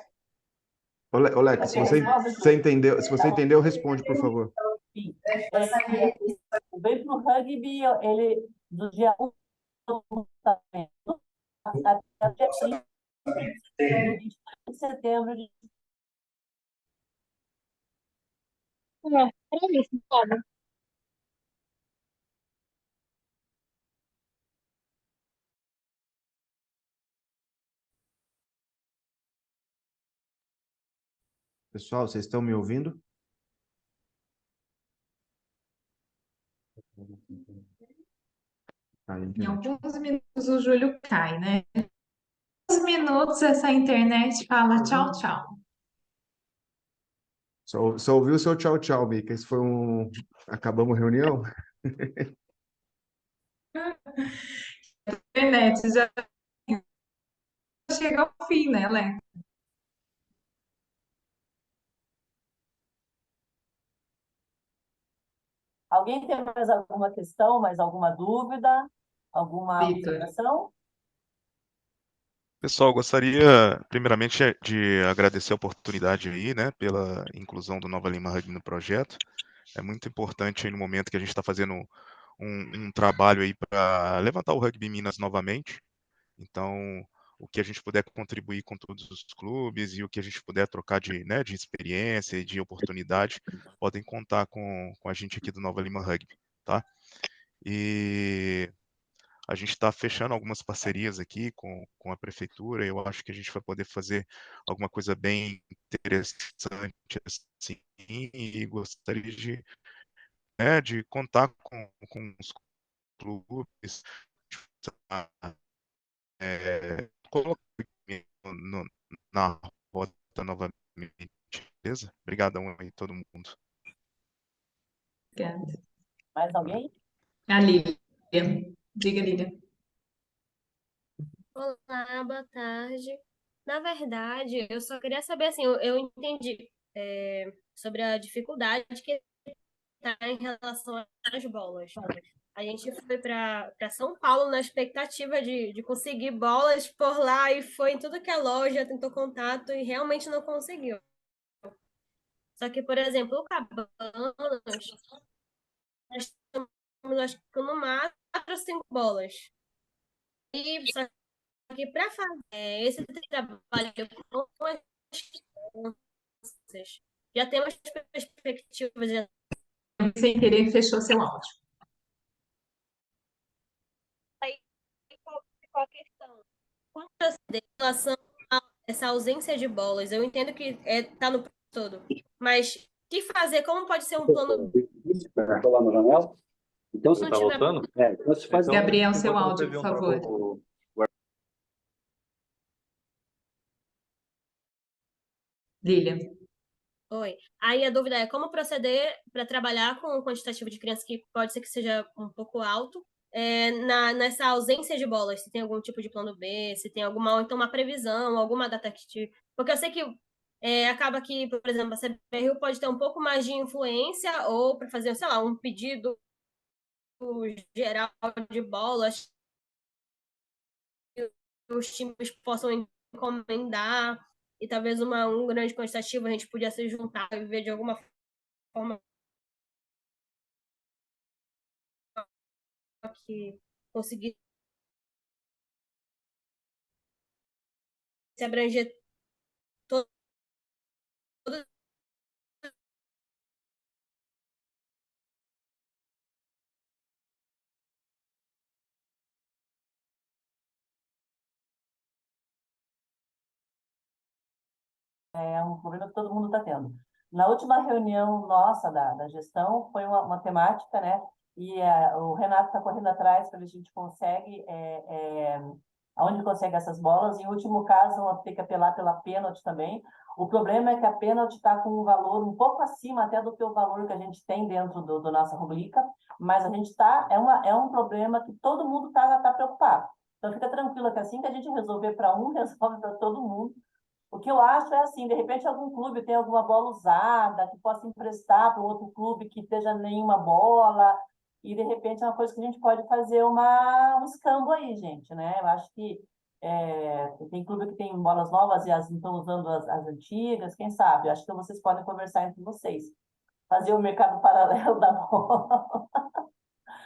Ô, Lex, se você entendeu, responde, por favor. O Bem pro Rugby, ele, do dia 1 até o dia 30 de setembro de É isso, sabe? Pessoal, vocês estão me ouvindo? Em alguns minutos o Júlio cai, né? Em alguns minutos essa internet fala tchau, tchau. Só ouviu o seu tchau, tchau, Mica. Esse foi Acabamos a reunião? A internet já chega ao fim, né, Léo? Alguém tem mais alguma questão, mais alguma dúvida, alguma observação? Pessoal, gostaria primeiramente de agradecer a oportunidade aí, né, pela inclusão do Nova Lima Rugby no projeto. É muito importante aí no momento que a gente está fazendo um trabalho aí para levantar o rugby em Minas novamente. Então, o que a gente puder contribuir com todos os clubes e o que a gente puder trocar de experiência e de oportunidade, podem contar com a gente aqui do Nova Lima Rugby, tá? E a gente está fechando algumas parcerias aqui com a prefeitura. Eu acho que a gente vai poder fazer alguma coisa bem interessante assim, e gostaria de contar com os clubes, colocar na roda novamente, beleza? Obrigadão aí, todo mundo. Obrigada. Mais alguém? A Lívia. Diga, Lívia. Olá, boa tarde. Na verdade, eu só queria saber, assim, eu entendi sobre a dificuldade que está em relação às bolas. A gente foi para São Paulo na expectativa de conseguir bolas por lá e foi em tudo que é loja, tentou contato e realmente não conseguiu. Só que, por exemplo, o Cabanas, nós temos, acho que no máximo 4 ou 5 bolas. E só que para fazer esse trabalho com as crianças, já temos perspectivas de Sem querer, fechou seu áudio. aí qual a questão? Como proceder em relação a essa ausência de bolas? Eu entendo que está no todo, mas o que fazer? Como pode ser um plano Estou lá na janela. Então, se não tiver voltando? Então se faz... Gabriel, seu áudio, por favor. Lilian. Oi. Aí a dúvida é como proceder para trabalhar com um quantitativo de crianças que pode ser que seja um pouco alto, nessa ausência de bolas, se tem algum tipo de plano B, se tem alguma, ou então uma previsão, alguma data que... Porque eu sei que acaba que, por exemplo, a CBRU pode ter um pouco mais de influência ou para fazer, sei lá, um pedido geral de bolas que os times possam encomendar e talvez um grande quantitativo a gente podia se juntar e ver de alguma forma que conseguir se abranger todo É um problema que todo mundo está tendo. Na última reunião nossa da gestão, foi uma temática, né? E o Renato está correndo atrás para ver se a gente consegue, aonde consegue essas bolas. Em último caso, vamos ter que apelar pela pênalti também. O problema é que a pênalti está com um valor um pouco acima até do que o valor que a gente tem dentro do nossa rubrica, mas a gente está, é um problema que todo mundo está preocupado. Então, fica tranquila que assim que a gente resolver para um, resolve para todo mundo. O que eu acho é assim, de repente algum clube tem alguma bola usada que possa emprestar para um outro clube que esteja nenhuma bola, e de repente é uma coisa que a gente pode fazer um escambo aí, gente, né? Eu acho que tem clube que tem bolas novas e as estão usando as antigas, quem sabe? Eu acho que vocês podem conversar entre vocês. Fazer o mercado paralelo da bola.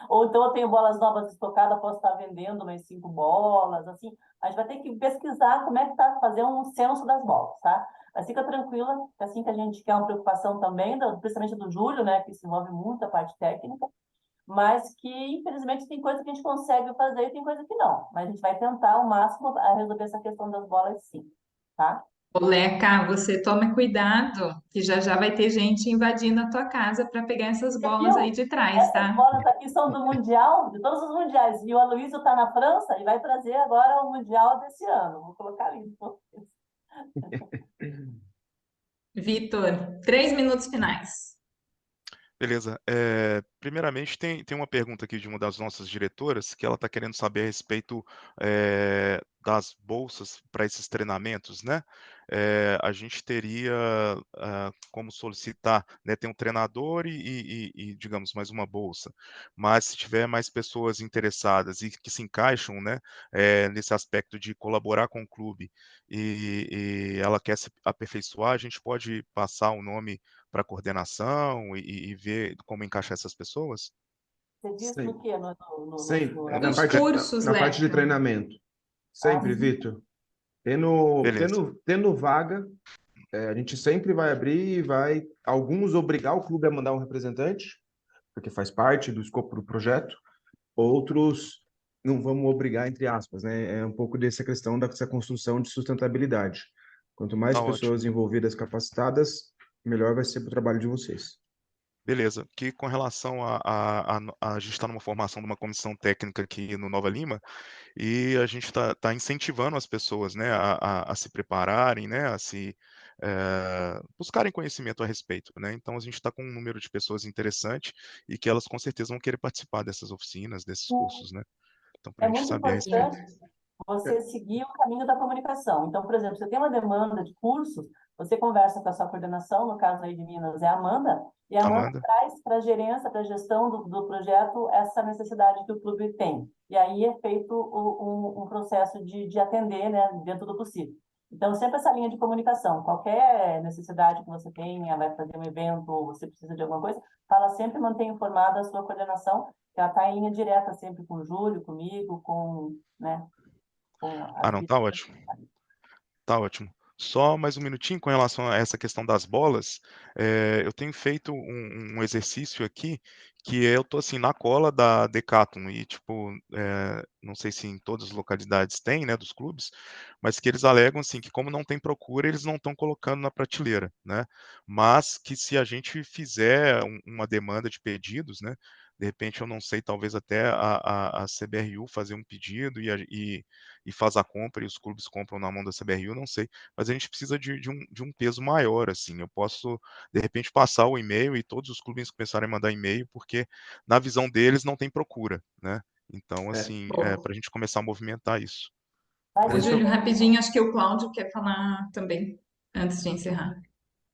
Ou então eu tenho bolas novas estocadas, posso estar vendendo mais 5 bolas, assim. A gente vai ter que pesquisar como é que tá, fazer um censo das bolas, tá? Mas fica tranquila, que assim que a gente quer uma preocupação também, principalmente do Júlio, né, que se envolve muito a parte técnica, mas que, infelizmente, tem coisa que a gente consegue fazer e tem coisa que não. Mas a gente vai tentar ao máximo a resolver essa questão das bolas, sim, tá? Ô, Leca, você tome cuidado, que já já vai ter gente invadindo a tua casa para pegar essas bolas aí de trás, Essas tá? bolas aqui são do Mundial, de todos os mundiais. E o Aloysio está na França e vai trazer agora o Mundial desse ano. Vou colocar ali. Vitor, 3 minutos finais. Beleza. Primeiramente, tem uma pergunta aqui de uma das nossas diretoras, que ela está querendo saber a respeito das bolsas para esses treinamentos, né? A gente teria como solicitar, né, ter um treinador e, digamos, mais uma bolsa. Mas se tiver mais pessoas interessadas e que se encaixam, né, nesse aspecto de colaborar com o clube e ela quer se aperfeiçoar, a gente pode passar o nome para coordenação e ver como encaixar essas pessoas? Você diz Sempre. no quê? Sempre. Nos cursos, na parte de Leca. treinamento. Sempre, Vitor. Tendo vaga, a gente sempre vai abrir e vai, alguns, obrigar o clube a mandar um representante, porque faz parte do escopo do projeto, outros não vamos obrigar, entre aspas, né? É um pouco dessa questão dessa construção de sustentabilidade. Quanto mais Tá ótimo. pessoas envolvidas, capacitadas, melhor vai ser para o trabalho de vocês. Beleza, que com relação a gente está numa formação de uma comissão técnica aqui no Nova Lima, e a gente está incentivando as pessoas, né, a se prepararem, né, a se buscarem conhecimento a respeito, né? Então a gente está com um número de pessoas interessante e que elas com certeza vão querer participar dessas oficinas, desses cursos, né? Então para É a gente muito saber a respeito. importante você seguir o caminho da comunicação. Então, por exemplo, você tem uma demanda de cursos, você conversa com a sua coordenação, no caso aí de Minas é a Amanda, e a Amanda Amanda, traz para a gerência, para a gestão do projeto, essa necessidade que o clube tem. E aí é feito um processo de atender, né, dentro do possível. Então, sempre essa linha de comunicação. Qualquer necessidade que você tenha, vai fazer um evento, ou você precisa de alguma coisa, fala sempre, mantenha informada a sua coordenação, que ela está em linha direta sempre com o Júlio, comigo, com, né, com as não, tá ótimo. Tá ótimo. Só mais um minutinho com relação a essa questão das bolas, eu tenho feito um exercício aqui, que eu tô, assim, na cola da Decathlon e, tipo, não sei se em todas as localidades tem, né, dos clubes, mas que eles alegam, assim, que como não tem procura, eles não estão colocando na prateleira, né, mas que se a gente fizer uma demanda de pedidos, né, de repente eu não sei, talvez até a CBRU fazer um pedido e faz a compra e os clubes compram na mão da CBRU, não sei. Mas a gente precisa de um peso maior, assim. Eu posso, de repente, passar o e-mail e todos os clubes começarem a mandar e-mail, porque na visão deles não tem procura, né? Então, assim, para a gente começar a movimentar isso. Ô, Júlio, rapidinho, acho que o Cláudio quer falar também, antes de encerrar.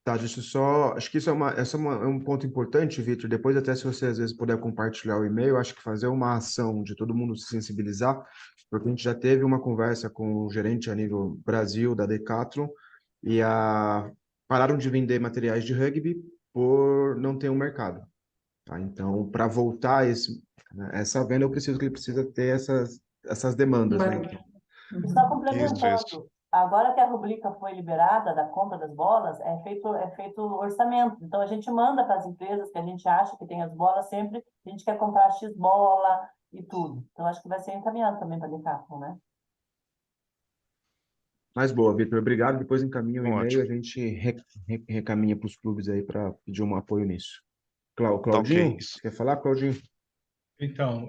Tá, deixa eu só. Acho que isso é um ponto importante, Vitor. Depois, até se você às vezes puder compartilhar o e-mail, acho que fazer uma ação de todo mundo se sensibilizar, porque a gente já teve uma conversa com o gerente a nível Brasil da Decathlon e pararam de vender materiais de rugby por não ter um mercado. Tá? Então, para voltar essa venda, eu preciso que ele precisa ter essas demandas, né? Só complementando, agora que a rubrica foi liberada da compra das bolas, é feito orçamento. Então, a gente manda para as empresas que a gente acha que tem as bolas sempre, a gente quer comprar X bola e tudo. Então, acho que vai ser encaminhado também para a Decathlon, né? Mais boa, Vitor. Obrigado. Depois encaminha o e-mail, Ótimo. a gente recaminha para os clubes aí para pedir um apoio nisso. Tá ok, Claudinho, isso. você quer falar, Claudinho? Então,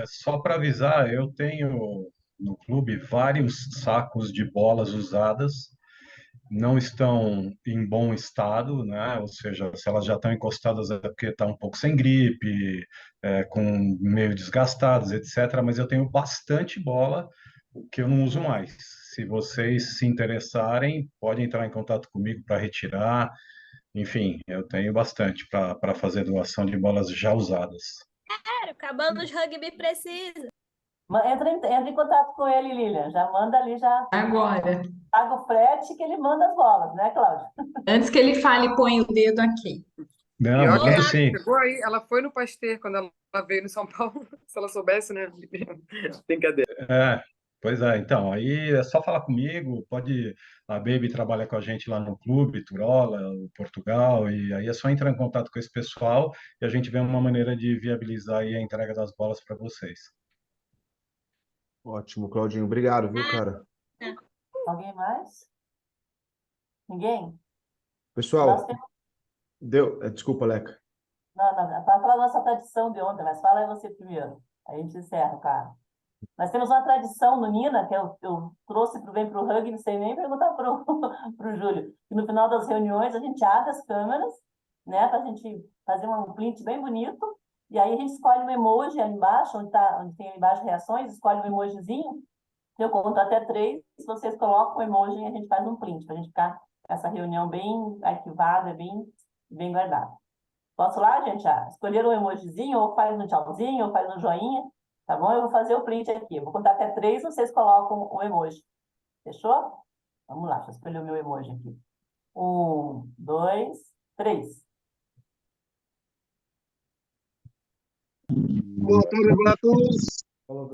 só para avisar, eu tenho no clube vários sacos de bolas usadas, não estão em bom estado, né? Ou seja, se elas já estão encostadas é porque está um pouco sem gripe, com meio desgastadas, etc. Mas eu tenho bastante bola que eu não uso mais. Se vocês se interessarem, podem entrar em contato comigo para retirar. Enfim, eu tenho bastante para fazer doação de bolas já usadas. Sério, acabando os rugby precisa. Entra em contato com ele, Lilian. Já manda ali, já Agora. paga o frete que ele manda as bolas, né, Cláudio? Antes que ele fale, põe o dedo aqui. Não, Pior que manda ela sim. chegou aí, ela foi no Pasteur quando ela veio no São Paulo. Se ela soubesse, né? Brincadeira. Pois é, então, aí é só falar comigo, a Baby trabalha com a gente lá no clube, Turola, Portugal, e aí é só entrar em contato com esse pessoal e a gente vê uma maneira de viabilizar aí a entrega das bolas para vocês. Ótimo, Claudinho. Obrigado, viu, cara? Alguém mais? Ninguém? Nós Pessoal, temos... desculpa, Leca. Não, para falar da nossa tradição de ontem, mas fala aí você primeiro. Aí a gente encerra, cara. Nós temos uma tradição no Nina, que eu trouxe para o Rugby, sem nem perguntar para o Júlio. E no final das reuniões, a gente abre as câmeras, né, para a gente fazer um print bem bonito, e aí a gente escolhe um emoji ali embaixo, onde tem ali embaixo reações, escolhe um emojizinho, eu conto até 3, se vocês colocam o emoji, a gente faz um print, para a gente ficar essa reunião bem arquivada, bem guardada. Posso lá, gente? Escolher um emojizinho, ou faz um tchauzinho, ou faz um joinha, tá bom? Eu vou fazer o print aqui. Eu vou contar até 3, vocês colocam o emoji. Fechou? Vamos lá, deixa eu escolher o meu emoji aqui. 1, 2, 3. Boa tarde a todos. Falou,